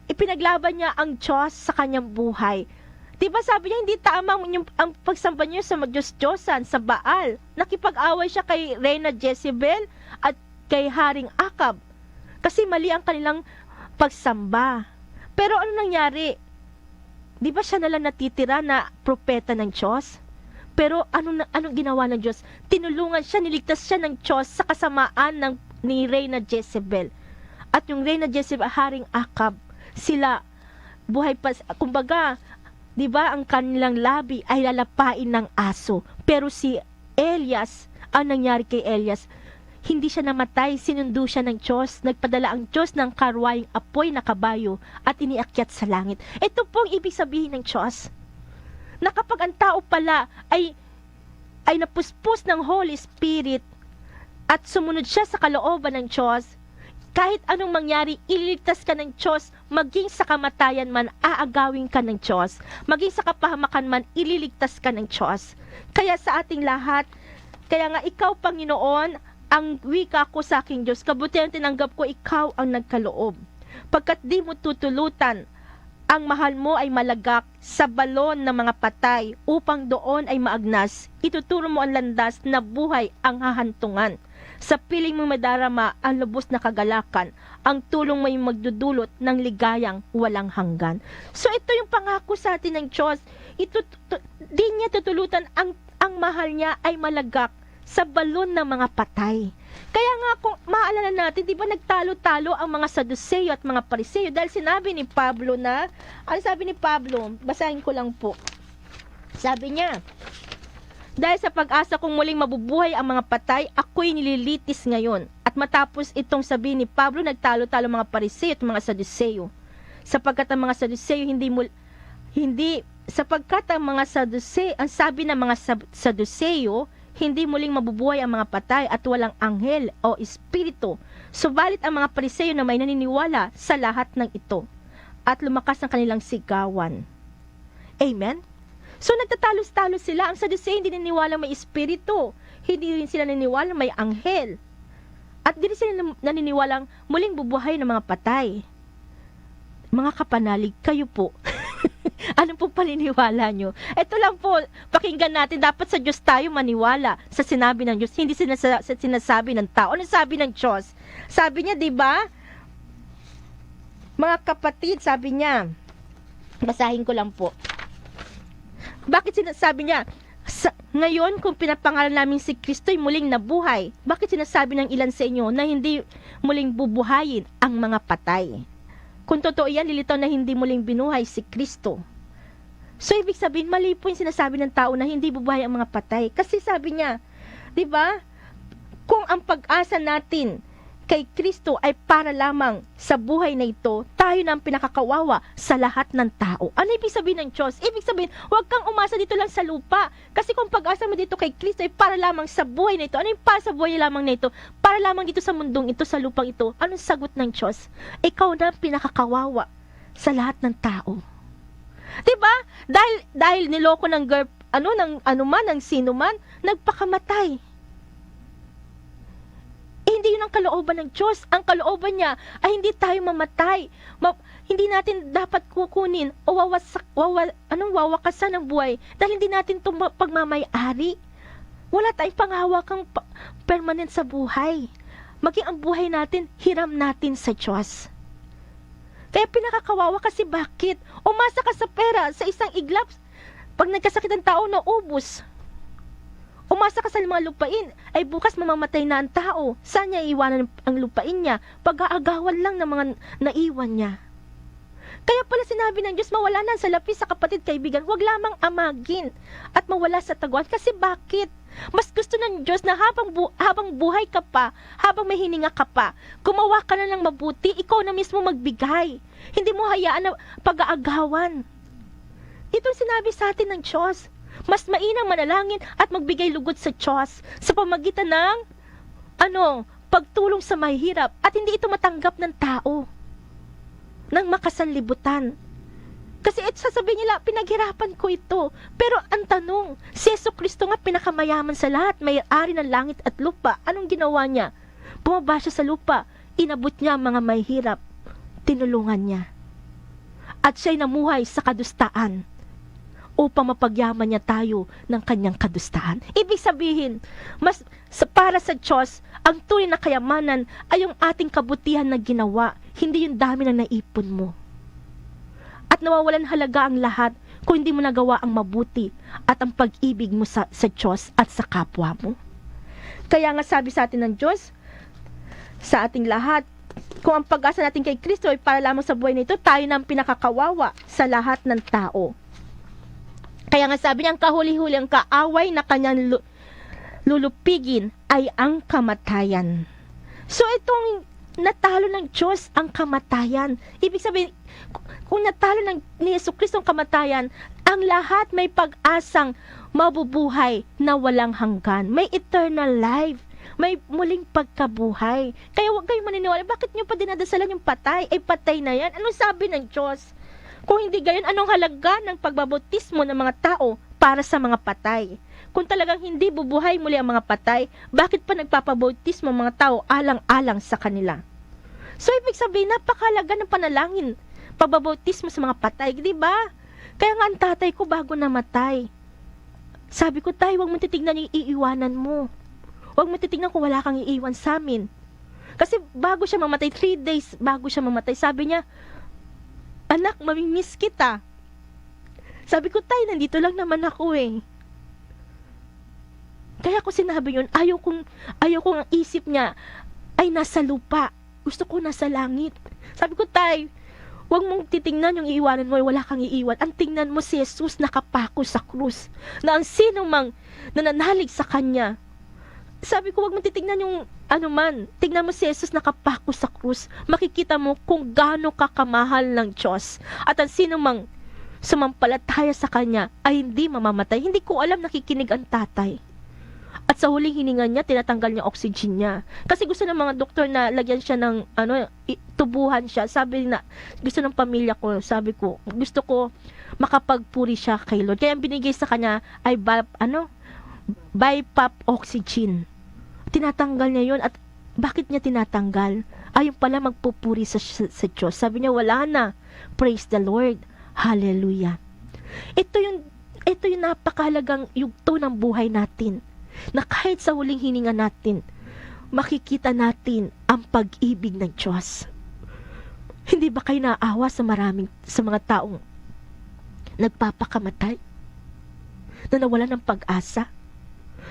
Ipinaglaban niya ang Diyos sa kanyang buhay. Diba sabi niya, hindi tama ang pagsamba niya sa Diyos-Diyosan, sa Baal. Nakipag-away siya kay Reyna Jezebel at kay Haring Akab. Kasi mali ang kanilang pagsamba. Pero ano nangyari? Diba siya nalang natitira na propeta ng Diyos? Pero anong ginawa ng Diyos? Tinulungan siya, niligtas siya ng Diyos sa kasamaan ni Reyna Jezebel. At yung Reyna Jezebel, Haring Akab, sila buhay pa, kumbaga, 'di ba, ang kanilang labi ay lalapain ng aso. Pero si Elias, ang nangyari kay Elias, hindi siya namatay, sinundo siya ng Diyos, nagpadala ang Diyos ng karwayeng apoy na kabayo at iniakyat sa langit. Ito pong ibig sabihin ng Diyos, na kapag ang tao pala ay napuspos ng Holy Spirit at sumunod siya sa kalooban ng Diyos, kahit anong mangyari, ililigtas ka ng Diyos, maging sa kamatayan man, aagawin ka ng Diyos. Maging sa kapahamakan man, ililigtas ka ng Diyos. Kaya sa ating lahat, kaya nga ikaw, Panginoon, ang wika ko sa aking Diyos, kabutihan tinanggap ko, ikaw ang nagkaloob. Pagkat di mo tutulutan, ang mahal mo ay malagak sa balon ng mga patay, upang doon ay maagnas, ituturo mo ang landas na buhay ang hahantungan. Sa piling mo madarama ang lubos na kagalakan, ang tulong mo ay magdudulot ng ligayang walang hanggan. So ito yung pangako sa atin ng Diyos. Di niya tutulutan, ang mahal niya ay malagak sa balon ng mga patay. Kaya nga kung maalala natin, di ba nagtalo-talo ang mga Saduceo at mga Pariseo dahil sinabi ni Pablo na, ano sabi ni Pablo? Basahin ko lang po. Sabi niya, dahil sa pag-asa kong muling mabubuhay ang mga patay, ako'y nililitis ngayon. At matapos itong sabihin ni Pablo, nagtalo-talo mga Pariseo at mga Saduceo. Sapagkat ang mga Saduceo ang sabi ng mga Saduceo, hindi muling mabubuhay ang mga patay at walang anghel o espiritu. Subalit ang mga Pariseo na may naniniwala sa lahat ng ito. At lumakas ang kanilang sigawan. Amen? So nagtatalo-talo sila. Ang Saduceo hindi naniniwala may espiritu. Hindi rin sila naniniwala may anghel. At hindi rin sila naniniwalang muling bubuhay ng mga patay. Mga kapanalig, kayo po. Ano po paniniwala nyo? Ito lang po, pakinggan natin. Dapat sa Diyos tayo maniwala sa sinabi ng Diyos. Hindi sinasabi ng tao. Ano sabi ng Diyos? Sabi niya, di ba? Mga kapatid, sabi niya. Basahin ko lang po. Bakit sinasabi niya, ngayon kung pinapangalan namin si Kristo'y muling nabuhay, bakit sinasabi ng ilan sa inyo na hindi muling bubuhayin ang mga patay? Kung totoo yan, lilitaw na hindi muling binuhay si Kristo. So ibig sabihin, mali po yung sinasabi ng tao na hindi bubuhay ang mga patay. Kasi sabi niya, di ba, kung ang pag-asa natin kay Kristo ay para lamang sa buhay na ito, tayo na ang pinakakawawa sa lahat ng tao. Ano ibig sabihin ng Diyos? Ibig sabihin, huwag kang umasa dito lang sa lupa. Kasi kung pag-asa mo dito kay Kristo ay para lamang sa buhay na ito. Ano yung para sa buhay lamang na ito? Para lamang dito sa mundong ito, sa lupang ito. Anong sagot ng Diyos? Ikaw na ang pinakakawawa sa lahat ng tao. Diba? Dahil niloko ng girl, ng sino man, nagpakamatay. Hindi yun ang kalooban ng Diyos. Ang kalooban niya ay hindi tayo mamatay. Hindi natin dapat kukunin o wawakasan ng buhay dahil hindi natin ito pagmamayari. Wala tayong panghawakang permanent sa buhay. Maging ang buhay natin, hiram natin sa Diyos. Kaya pinakakawawa kasi bakit? Umasa ka sa pera, sa isang iglap. Pag nagkasakit ang tao, naubos. Umasa ka sa mga lupain, ay bukas mamamatay na ang tao. Saan niya iiwanan ang lupain niya? Pag-aagawan lang ng mga naiwan niya. Kaya pala sinabi ng Diyos, mawala na sa lapis sa kapatid kaibigan, huwag lamang amagin at mawala sa taguan. Kasi bakit? Mas gusto ng Diyos na habang buhay ka pa, habang may hininga ka pa, gumawa ka na ng mabuti, ikaw na mismo magbigay. Hindi mo hayaan na pag-aagawan. Itong sinabi sa atin ng Diyos. Mas mainam manalangin at magbigay lugod sa Diyos sa pamagitan ng pagtulong sa mahihirap at hindi ito matanggap ng tao ng makasanlibutan. Kasi sasabihin nila, pinaghirapan ko ito. Pero ang tanong, si Jesucristo nga pinakamayaman sa lahat, may-ari ng langit at lupa. Anong ginawa niya? Bumaba siya sa lupa, inabot niya ang mga mahihirap, tinulungan niya. At siya'y namuhay sa kadustaan upang mapagyaman niya tayo ng kanyang kadustaan. Ibig sabihin, para sa Diyos, ang tunay na kayamanan ay yung ating kabutihan na ginawa, hindi yung dami na naipon mo. At nawawalan halaga ang lahat kung hindi mo nagawa ang mabuti at ang pag-ibig mo sa Diyos at sa kapwa mo. Kaya nga sabi sa atin ng Diyos, sa ating lahat, kung ang pag-asa natin kay Kristo ay para lamang sa buhay nito, tayo na ang pinakakawawa sa lahat ng tao. Kaya nga sabi niya, ang kahuli-huli, ang kaaway na kanyang lulupigin ay ang kamatayan. So itong natalo ng Diyos ang kamatayan. Ibig sabihin, kung natalo ni Jesucristo ang kamatayan, ang lahat may pag-asang mabubuhay na walang hanggan. May eternal life. May muling pagkabuhay. Kaya huwag kayong maniniwala, bakit nyo pa dinadasalan yung patay? Ay patay na yan. Anong sabi ng Diyos? Kung hindi gayon, anong halaga ng pagbabautismo ng mga tao para sa mga patay? Kung talagang hindi bubuhay muli ang mga patay, bakit pa nagpapabautismo ang mga tao alang-alang sa kanila? So, ibig sabihin, napakahalaga ng panalangin, pagbabautismo sa mga patay, di ba? Kaya nga ang tatay ko bago namatay, sabi ko, tay, huwag mo titignan yung iiwanan mo. Huwag mo titignan kung wala kang iiwan sa amin. Kasi bago siya mamatay, 3 days bago siya mamatay, sabi niya, anak, mamimiss kita. Sabi ko, tay, nandito lang naman ako eh. Kaya ko sinabi yun, ayaw kong ang isip niya ay nasa lupa. Gusto ko nasa langit. Sabi ko, tay, huwag mong titingnan yung iiwanan mo, wala kang iiwan. Ang tingnan mo si Jesus nakapako sa krus, na ang sino mang nananalig sa kanya. Sabi ko, huwag mong titingnan yung tignan mo si Jesus nakapako sa krus, makikita mo kung gaano kakamahal ng Diyos. At ang sino mang sumampalataya sa kanya ay hindi mamamatay. Hindi ko alam, nakikinig ang tatay. At sa huling hininga niya, tinatanggal niya oxygen niya. Kasi gusto ng mga doktor na lagyan siya ng tubuhan siya. Sabi na, gusto ng pamilya ko, sabi ko, gusto ko makapagpuri siya kay Lord. Kaya ang binigay sa kanya ay BiPAP oxygen. Tinatanggal niya yun. At bakit niya tinatanggal? Ayun pala magpupuri sa Diyos. Sabi niya, wala na. Praise the Lord. Hallelujah. Ito yung napakahalagang yugto ng buhay natin. Na kahit sa huling hininga natin, makikita natin ang pag-ibig ng Diyos. Hindi ba kayo naawa sa mga taong nagpapakamatay? Na nawalan ng pag-asa?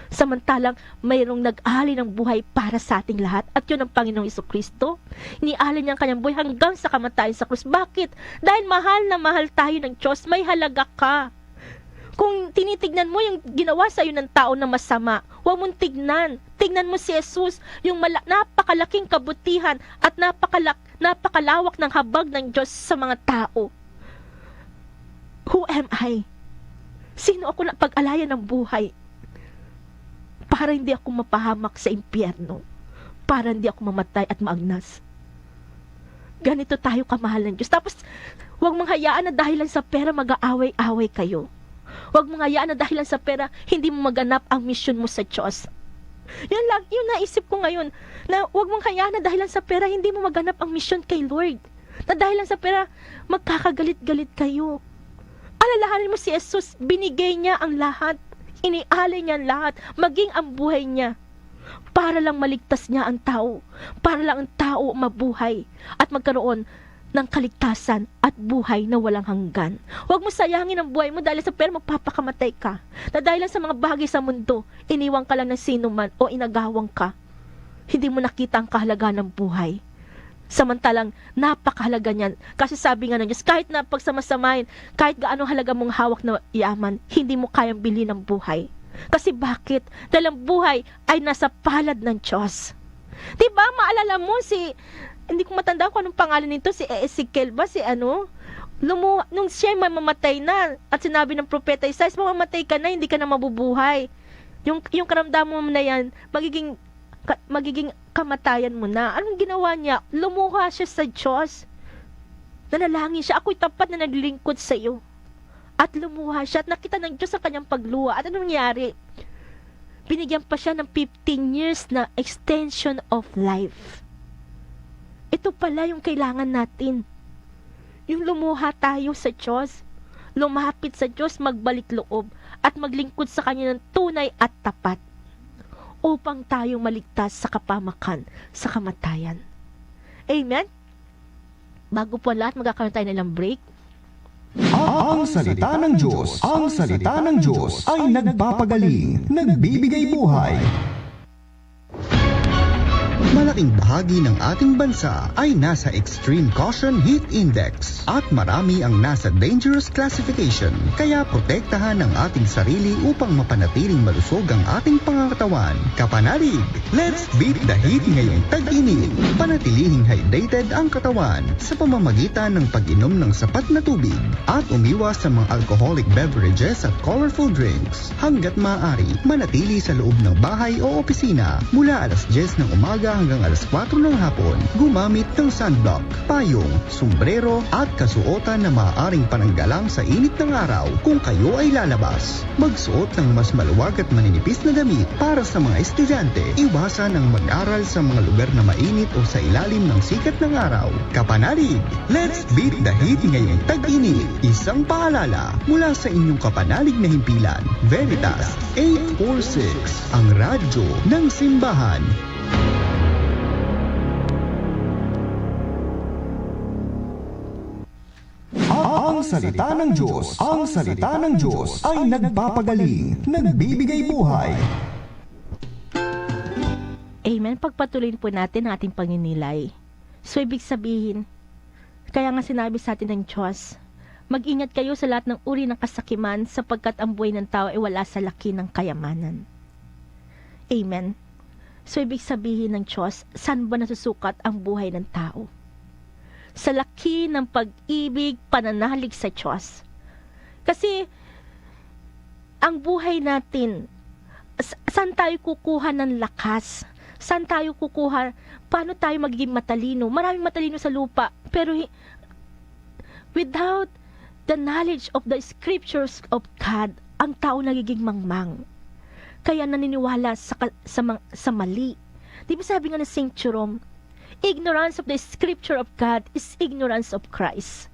Samantalang mayroong nag-ahali ng buhay para sa ating lahat, at yun ang Panginoong Jesucristo. Iniahali niya ang kanyang buhay hanggang sa kamatayan sa krus. Bakit? Dahil mahal na mahal tayo ng Diyos, may halaga ka. Kung tinitignan mo yung ginawa sa iyo ng tao na masama, huwag mong tignan Tingnan mo si Jesus, yung napakalaking kabutihan at napakalawak ng habag ng Diyos sa mga tao. Who am I? Sino ako na pag-alayan ng buhay? Para hindi ako mapahamak sa impyerno. Para hindi ako mamatay at maagnas. Ganito tayo kamahal ng Diyos. Tapos, huwag mong hayaan na dahil lang sa pera mag-aaway-away kayo. Huwag mong hayaan na dahil lang sa pera hindi mo maganap ang mission mo sa Diyos. Yun naisip ko ngayon, na huwag mong hayaan na dahil lang sa pera hindi mo maganap ang mission kay Lord. Na dahil lang sa pera magkakagalit-galit kayo. Alalahanin mo si Jesus, binigay niya ang lahat. Inialay niya ang lahat, maging ang buhay niya. Para lang maligtas niya ang tao. Para lang ang tao mabuhay at magkaroon ng kaligtasan at buhay na walang hanggan. Huwag mo sayangin ang buhay mo dahil sa pera magpapakamatay ka. Na dahil lang sa mga bagay sa mundo, iniwang ka lang ng sino man o inagawang ka. Hindi mo nakita ang kahalagaan ng buhay. Samantalang napakahalaga niyan. Kasi sabi nga ng Diyos, kahit na pagsamasamahin, kahit gaano halaga mong hawak na yaman, hindi mo kayang bilhin ng buhay. Kasi bakit? Dahil ang buhay ay nasa palad ng Diyos. Diba, maalala mo hindi ko matanda kung anong pangalan nito, si Ezekiel ba, nung siya mamamatay na, at sinabi ng propeta Isaias, mamamatay ka na, hindi ka na mabubuhay. Yung karamdaman mo na yan, magiging kamatayan mo na. Anong ginawa niya? Lumuha siya sa Diyos. Nanalangin siya, ako'y tapat na naglilingkod sa iyo. At lumuha siya at nakita ng Diyos sa kanyang pagluha. At anong nangyari? Binigyan pa siya ng 15 years na extension of life. Ito pala yung kailangan natin. Yung lumuha tayo sa Diyos, lumapit sa Diyos, magbalik loob, at maglingkod sa Kanya ng tunay at tapat, upang tayong maligtas sa kapamakan, sa kamatayan. Amen? Bago po lahat, magkakaroon tayo ng ilang break. Ang salita ng Diyos ay nagpapagaling, nagbibigay buhay. Malaking bahagi ng ating bansa ay nasa Extreme Caution Heat Index at marami ang nasa Dangerous Classification. Kaya protektahan ang ating sarili upang mapanatiling malusog ang ating pangangatawan. Kapanalig, let's beat the heat ngayong tag-init. Panatilihing hydrated ang katawan sa pamamagitan ng pag-inom ng sapat na tubig at umiwas sa mga alcoholic beverages at colorful drinks. Hanggat maaari, manatili sa loob ng bahay o opisina mula alas 10 ng umaga hanggang alas 4 ng hapon, gumamit ng sunblock, payong, sombrero at kasuotan na maaaring pananggalang sa init ng araw kung kayo ay lalabas. Magsuot ng mas maluwag at maninipis na damit para sa mga estudyante. Iwasan ang mag-aral sa mga lugar na mainit o sa ilalim ng sikat ng araw. Kapanalig, let's beat the heat ngayong tag-init. Isang paalala mula sa inyong kapanalig na himpilan, Veritas 846, ang radyo ng simbahan. Ang salita ng Diyos ay nagpapagaling, nagbibigay buhay. Amen. Pagpatuloy po natin ang ating paninilay. So, ibig sabihin, kaya nga sinabi sa atin ng Diyos, mag-ingat kayo sa lahat ng uri ng kasakiman sapagkat ang buhay ng tao ay wala sa laki ng kayamanan. Amen. So, ibig sabihin ng Diyos, saan ba nasusukat ang buhay ng tao? Sa laki ng pag-ibig, pananalig sa Diyos. Kasi, ang buhay natin, saan tayo kukuha ng lakas? Saan tayo kukuha? Paano tayo magiging matalino? Maraming matalino sa lupa, pero without the knowledge of the scriptures of God, ang tao nagiging mangmang. Kaya naniniwala sa mali. Di ba sabi nga ng Saint Jerome, ignorance of the scripture of God is ignorance of Christ.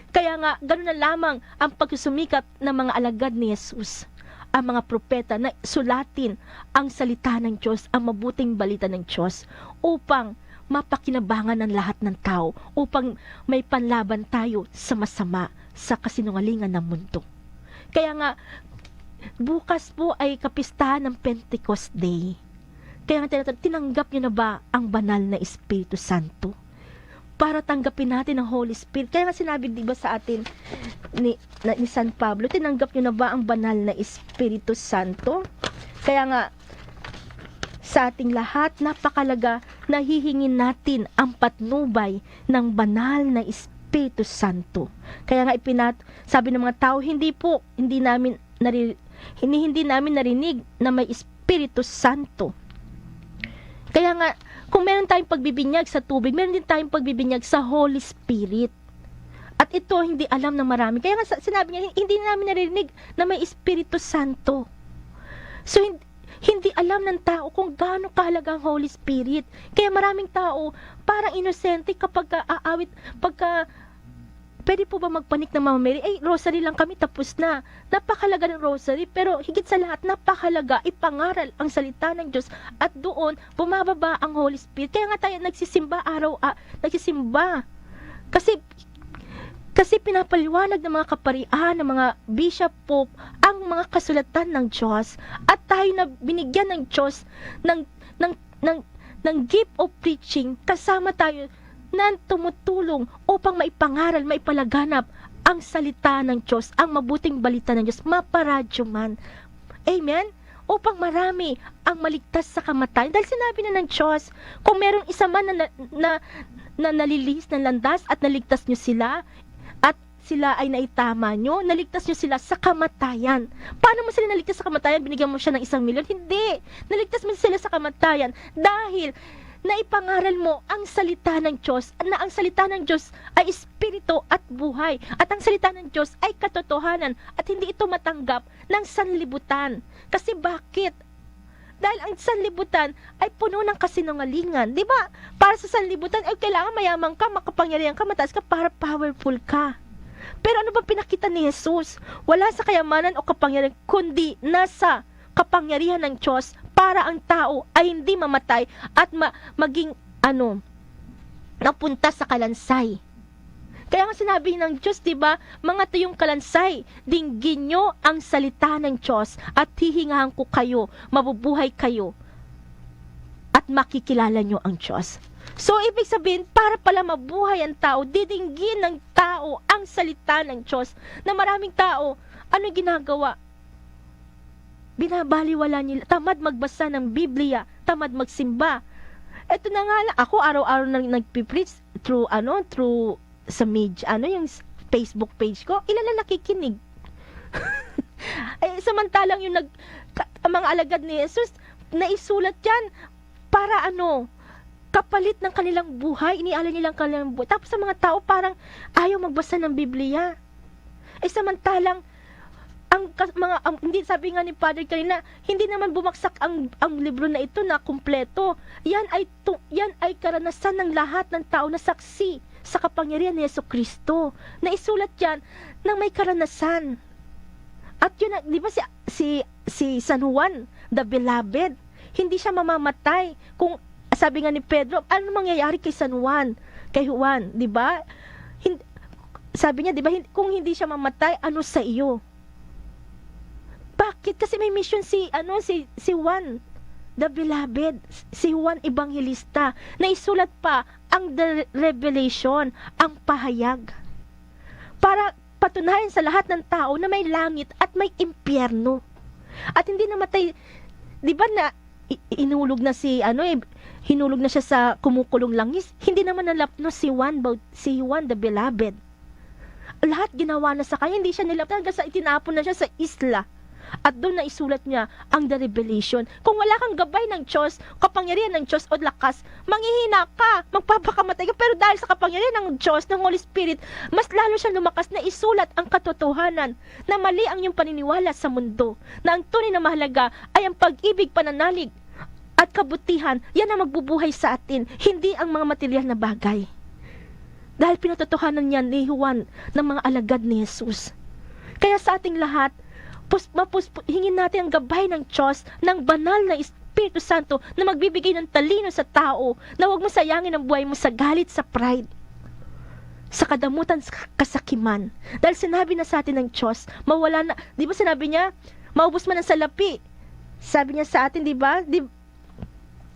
Kaya nga, ganoon na lamang ang pagsusumikap ng mga alagad ni Jesus, ang mga propeta na sulatin ang salita ng Diyos, ang mabuting balita ng Diyos, upang mapakinabangan ng lahat ng tao, upang may panlaban tayo sa masama, sa kasinungalingan ng mundo. Kaya nga, bukas po ay kapistahan ng Pentecost Day. Kaya nga tinanggap niyo na ba ang banal na Espiritu Santo? Para tanggapin natin ang Holy Spirit. Kaya nga sinabi diba sa atin ni San Pablo, tinanggap niyo na ba ang banal na Espiritu Santo? Kaya nga, sa ating lahat, napakalaga na hihingin natin ang patnubay ng banal na Espiritu Santo. Kaya nga sabi ng mga tao, hindi namin narinig na may Espiritu Santo. Kaya nga, kung meron tayong pagbibinyag sa tubig, meron din tayong pagbibinyag sa Holy Spirit. At ito hindi alam ng marami. Kaya nga sinabi niya, hindi namin narinig na may Espiritu Santo. So, hindi alam ng tao kung gaano kahalaga ang Holy Spirit. Kaya maraming tao, parang inosente kapag aawit, pwede po ba magpanik ng Mama Mary? Rosary lang kami, tapos na. Napakalaga ng rosary, pero higit sa lahat, napakalaga, ipangaral ang salita ng Diyos, at doon, bumababa ang Holy Spirit. Kaya nga tayo nagsisimba nagsisimba. Kasi pinapaliwanag ng mga kaparian, ng mga bishop, pope, ang mga kasulatan ng Diyos, at tayo na binigyan ng Diyos ng gift of preaching, kasama tayo na tumutulong upang maipangaral, maipalaganap ang salita ng Diyos, ang mabuting balita ng Diyos, maparadyo man. Amen? Upang marami ang maligtas sa kamatayan. Dahil sinabi na ng Diyos, kung merong isa man na nalilihis ng landas at naligtas nyo sila, at sila ay naitama nyo, naligtas nyo sila sa kamatayan. Paano mo sila naligtas sa kamatayan? Binigyan mo siya ng 1 milyon? Hindi. Naligtas mo sila sa kamatayan dahil naipangaral mo ang salita ng Diyos, na ang salita ng Diyos ay espiritu at buhay, at ang salita ng Diyos ay katotohanan, at hindi ito matanggap ng sanlibutan. Kasi bakit? Dahil ang sanlibutan ay puno ng kasinungalingan. Di ba? Para sa sanlibutan, kailangan mayaman ka, makapangyarihan ka, mataas ka, para powerful ka. Pero ano ba pinakita ni Jesus? Wala sa kayamanan o kapangyarihan, kundi nasa kapangyarihan ng Diyos para ang tao ay hindi mamatay at maging napunta sa kalansay. Kaya nga sinabi ng Diyos, diba, mga tuyong kalansay, dinggin nyo ang salita ng Diyos at hihingahan ko kayo, mabubuhay kayo at makikilala nyo ang Diyos. So, ibig sabihin, para pala mabuhay ang tao, didinggin ng tao ang salita ng Diyos, na maraming tao, ano ginagawa? Binabaliwala nila, tamad magbasa ng Biblia, tamad magsimba. Ito na nga lang, ako araw-araw nang nagpipreach through sa media, yung Facebook page ko, ilan na nakikinig. Samantalang yung mga alagad ni Jesus, naisulat yan para kapalit ng kanilang buhay, inialay nilang kanilang buhay. Tapos sa mga tao, parang ayaw magbasa ng Biblia. Samantalang, hindi, sabi nga ni Father kanina, hindi naman bumaksak ang libro na ito na kumpleto. Yan ay karanasan ng lahat ng tao na saksi sa kapangyarihan ni Jesucristo. Naisulat yan ng may karanasan. At yun, di ba si San Juan, the Beloved, hindi siya mamamatay. Kung sabi nga ni Pedro, ano mangyayari kay San Juan? Kay Juan, di ba? Sabi niya, di ba, kung hindi siya mamatay, ano sa iyo? Bakit? Kasi may mission si Juan, the Beloved, si Juan Evangelista, na isulat pa ang the Revelation, ang pahayag, para patunayan sa lahat ng tao na may langit at may impyerno. At hindi namatay, di ba na hinulog na hinulog na siya sa kumukulong langis, hindi naman nalapnos si Juan the Beloved. Lahat ginawa na sa kanya, hindi siya nilapnos, hanggang sa itinapon na siya sa isla. At doon na isulat niya ang the Revelation. Kung wala kang gabay ng Diyos, kapangyarihan ng Diyos o lakas, manghihina ka, magpapakamatay ka. Pero dahil sa kapangyarihan ng Diyos, ng Holy Spirit, mas lalo siya lumakas na isulat ang katotohanan, na mali ang iyong paniniwala sa mundo, na ang tunay na mahalaga ay ang pag-ibig, pananalig at kabutihan. Yan ang magbubuhay sa atin, hindi ang mga material na bagay. Dahil pinatotohanan niya ni Juan ng mga alagad ni Jesus. Kaya sa ating lahat, hingin natin ang gabay ng Diyos, ng banal na Espiritu Santo, na magbibigay ng talino sa tao, na huwag mo sayangin ang buhay mo sa galit, sa pride, sa kadamutan, sa kasakiman. Dahil sinabi na sa atin ng Diyos, mawala na, di ba sinabi niya, maubos man ang salapi. Sabi niya sa atin, di ba,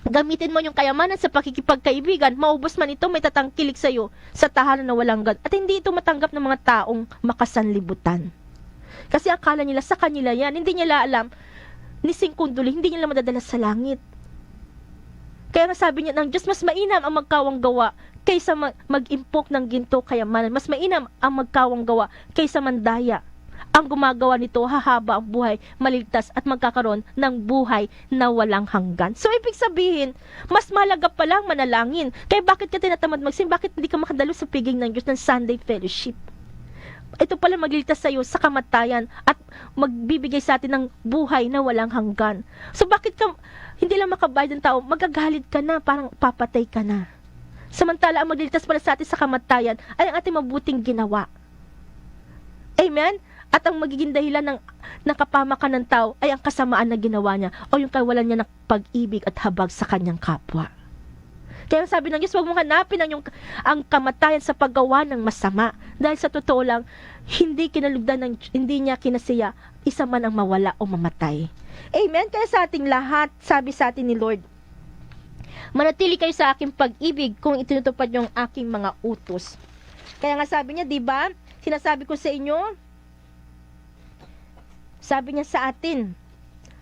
gamitin mo yung kayamanan sa pakikipagkaibigan, maubos man ito, may tatangkilik sa iyo sa tahanan na walang God. At hindi ito matanggap ng mga taong makasanlibutan. Kasi akala nila sa kanila yan, hindi nila alam, ni Singkunduli, hindi nila madadala sa langit. Kaya nga sabi niya ng Diyos, mas mainam ang magkawang gawa kaysa mag-impok ng ginto kayamanan. Mas mainam ang magkawang gawa kaysa mandaya. Ang gumagawa nito, hahaba ang buhay, maligtas at magkakaroon ng buhay na walang hanggan. So, ibig sabihin, mas mahalaga pa lang manalangin. Kaya bakit ka tinatamad magsim? Bakit hindi ka makadalo sa piging ng Diyos ng Sunday Fellowship? Ito pala magliligtas sa iyo sa kamatayan at magbibigay sa atin ng buhay na walang hanggan. So, bakit ka hindi lang makabayad ng tao, magagalit ka na, parang papatay ka na. Samantala, ang magliligtas pala sa atin sa kamatayan ay ang ating mabuting ginawa. Amen? At ang magiging dahilan ng kapamakan ng tao ay ang kasamaan na ginawa niya o yung kawalan niya ng pag-ibig at habag sa kanyang kapwa. Kaya sabi ng Diyos, huwag mong hanapin ang kamatayan sa paggawa ng masama. Dahil sa totoo lang, hindi niya kinasiya, isa man ang mawala o mamatay. Amen? Kaya sa ating lahat, sabi sa atin ni Lord, manatili kayo sa aking pag-ibig kung itinutupad niyo ang aking mga utos. Kaya nga sabi niya, di ba? Sinasabi ko sa inyo, sabi niya sa atin,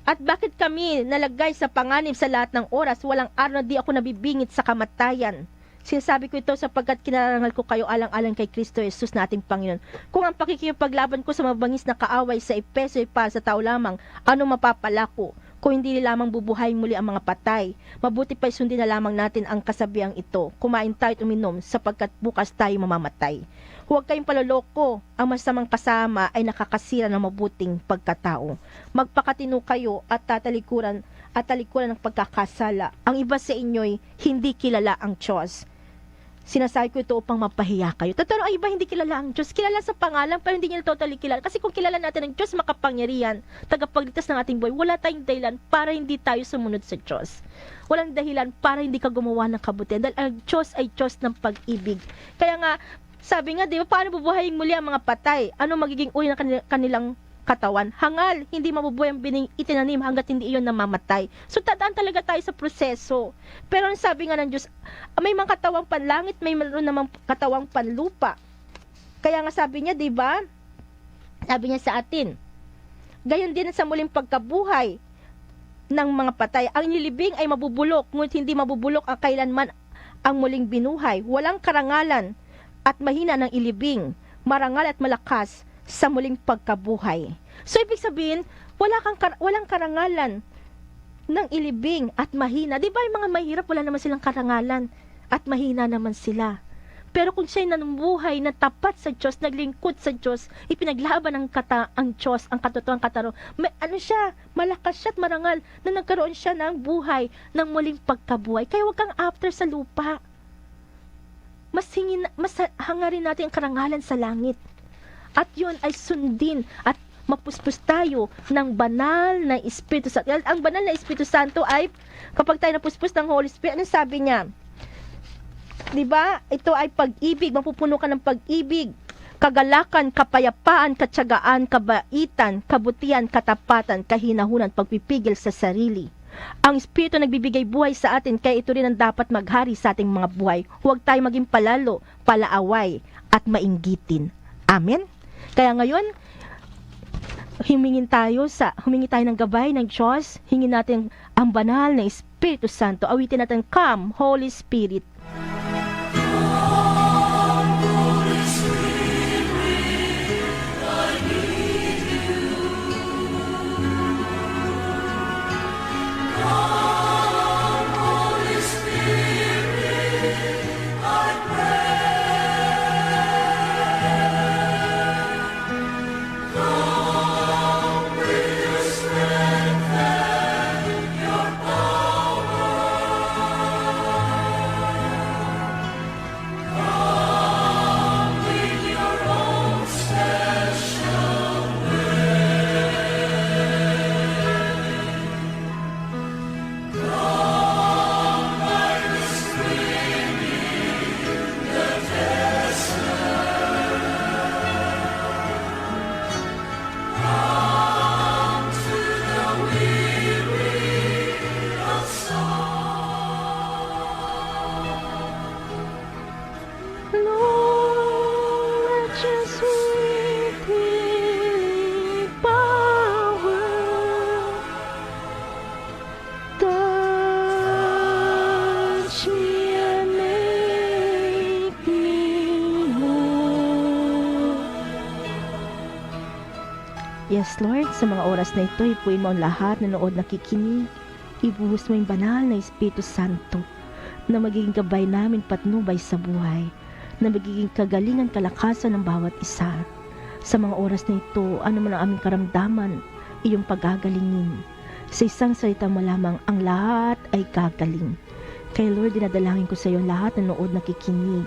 at bakit kami nalagay sa panganib sa lahat ng oras, walang araw na di ako nabibingit sa kamatayan. Sinasabi ko ito sapagkat kinarangal ko kayo alang-alang kay Kristo Jesus na ating Panginoon. Kung ang pakikipaglaban ko sa mabangis na kaaway sa Epeso ay para sa tao lamang, ano mapapala ko? Kung hindi lamang bubuhayin muli ang mga patay, mabuti pa sundin na lamang natin ang kasabiang ito. Kumain tayo at uminom sapagkat bukas tayo mamamatay. Huwag kayong paloloko, ang masamang kasama ay nakakasira ng mabuting pagkatao. Magpakatino kayo at talikuran ng pagkakasala. Ang iba sa inyo'y hindi kilala ang Diyos. Sinasabi ko ito upang mapahiya kayo. Totoo, ang iba hindi kilala ang Diyos. Kilala sa pangalan, pero hindi niya totally kilala. Kasi kung kilala natin ang Diyos makapangyarihan, tagapagligtas ng ating buhay, wala tayong dahilan para hindi tayo sumunod sa Diyos. Walang dahilan para hindi ka gumawa ng kabutihan. Dahil ang Diyos ay Diyos ng pag-ibig. Kaya nga, sabi nga, di ba, paano bubuhayin muli ang mga patay? Ano magiging uri ng kanilang katawan? Hangal, hindi mabubuhay ang bining itinanim hanggat hindi iyon namamatay. So, tadaan talaga tayo sa proseso. Pero ang sabi nga ng Diyos, may mga katawang panlangit, may meron namang katawang panlupa. Kaya nga sabi niya, di ba? Sabi niya sa atin, gayon din sa muling pagkabuhay ng mga patay. Ang nilibing ay mabubulok, ngunit hindi mabubulok ang kailanman ang muling binuhay. Walang karangalan at mahina ng ilibing, marangal at malakas sa muling pagkabuhay. So, ibig sabihin, walang karangalan ng ilibing at mahina. Di ba yung mga mahirap, wala naman silang karangalan at mahina naman sila. Pero kung siya'y namubuhay na tapat sa Diyos, naglingkod sa Diyos, ipinaglaban ang Diyos, ang katotoang kataro, malakas siya at marangal na nagkaroon siya ng buhay, ng muling pagkabuhay. Kaya huwag kang after sa lupa. Mas hangarin natin ang karangalan sa langit. At yun ay sundin at mapuspos tayo ng banal na Espiritu Santo. Ang banal na Espiritu Santo ay kapag tayo napuspos ng Holy Spirit, ano sabi niya? Diba? Ito ay pag-ibig, mapupuno ka ng pag-ibig, kagalakan, kapayapaan, katsagaan, kabaitan, kabutihan, katapatan, kahinahunan, pagpipigil sa sarili. Ang Espiritu nagbibigay buhay sa atin, kaya ito rin ang dapat maghari sa ating mga buhay. Huwag tayo maging palalo, palaaway, at mainggitin. Amen? Kaya ngayon, humingi tayo ng gabay ng Diyos, hingin natin ang banal na Espiritu Santo. Awitin natin, Come, Holy Spirit. Yes, Lord, sa mga oras na ito, ipuin mo ang lahat na nood nakikinig. Ibuhos mo yung banal na Espiritu Santo na magiging gabay namin patnubay sa buhay, na magiging kagalingan, kalakasan ng bawat isa. Sa mga oras na ito, ano man ang aming karamdaman, iyong pagagalingin. Sa isang salita mo lamang, ang lahat ay gagaling. Kaya Lord, dinadalangin ko sa iyo lahat na nood nakikinig.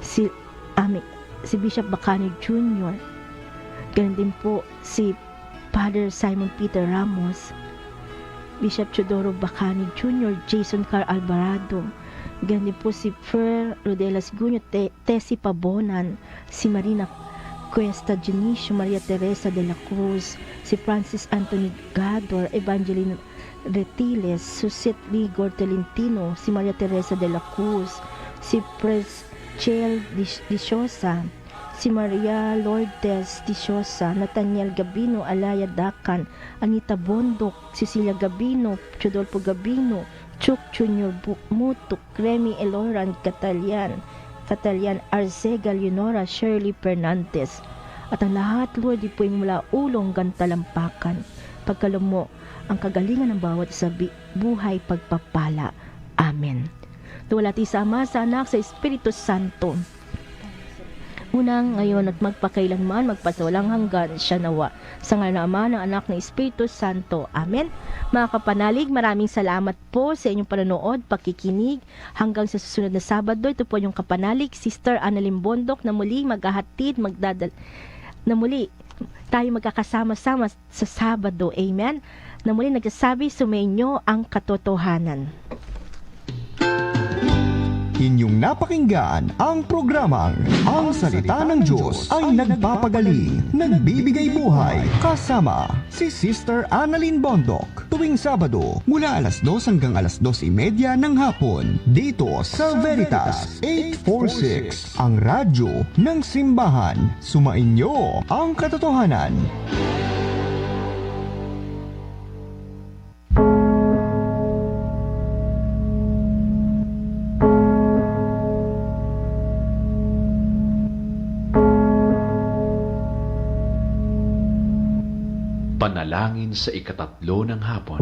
Si Bishop Bacani Jr., ganun din po si Father Simon Peter Ramos, Bishop Chodoro Bacani Jr., Jason Car Alvarado, ganun din po si Fer Rodelas Gunyo, Tessie Pabonan, si Marina Cuesta Junicio, Maria Teresa de la Cruz, si Francis Anthony Gador, Evangeline Retiles, Susit Ligor Tolentino, si Maria Teresa de la Cruz, si Chel Dichosa, si Maria Lourdes Dichosa, Nathaniel Gabino, Alaya Dakan, Anita Bondok, Cecilia Gabino, Chodolfo Gabino, Chuk Junior Mutuk, Remy Eloran Catalan, Arcega Leonora, Shirley Fernandez. At ang lahat, Lord, ipuin mula ulong gantalampakan. Pagkalo mo ang kagalingan ng bawat sa buhay pagpapala. Amen. Luwalhati sa Ama, sa Anak, sa Espiritu Santo. Unang, ngayon at magpakailanman, magpasawalang hanggan siya nawa. Sa ngalan ng Ama, ng Anak, ng Espiritu Santo. Amen. Mga kapanalig, maraming salamat po sa inyong panonood, pakikinig. Hanggang sa susunod na Sabado, ito po yung kapanalig, Sister Annalyn Bondok, na muli maghahatid, na muli tayo magkakasama-sama sa Sabado. Amen. Na muli nagsasabi, sumainyo ang katotohanan. Inyong napakinggan ang programang Ang Salita ng Diyos ay Nagpapagaling, Nagbibigay Buhay, kasama si Sister Annalyn Bondok. Tuwing Sabado, mula alas 2 hanggang alas 2:30 ng hapon, dito sa Veritas 846, ang radyo ng simbahan. Sumainyo ang katotohanan. Panalangin sa ikatatlo ng hapon.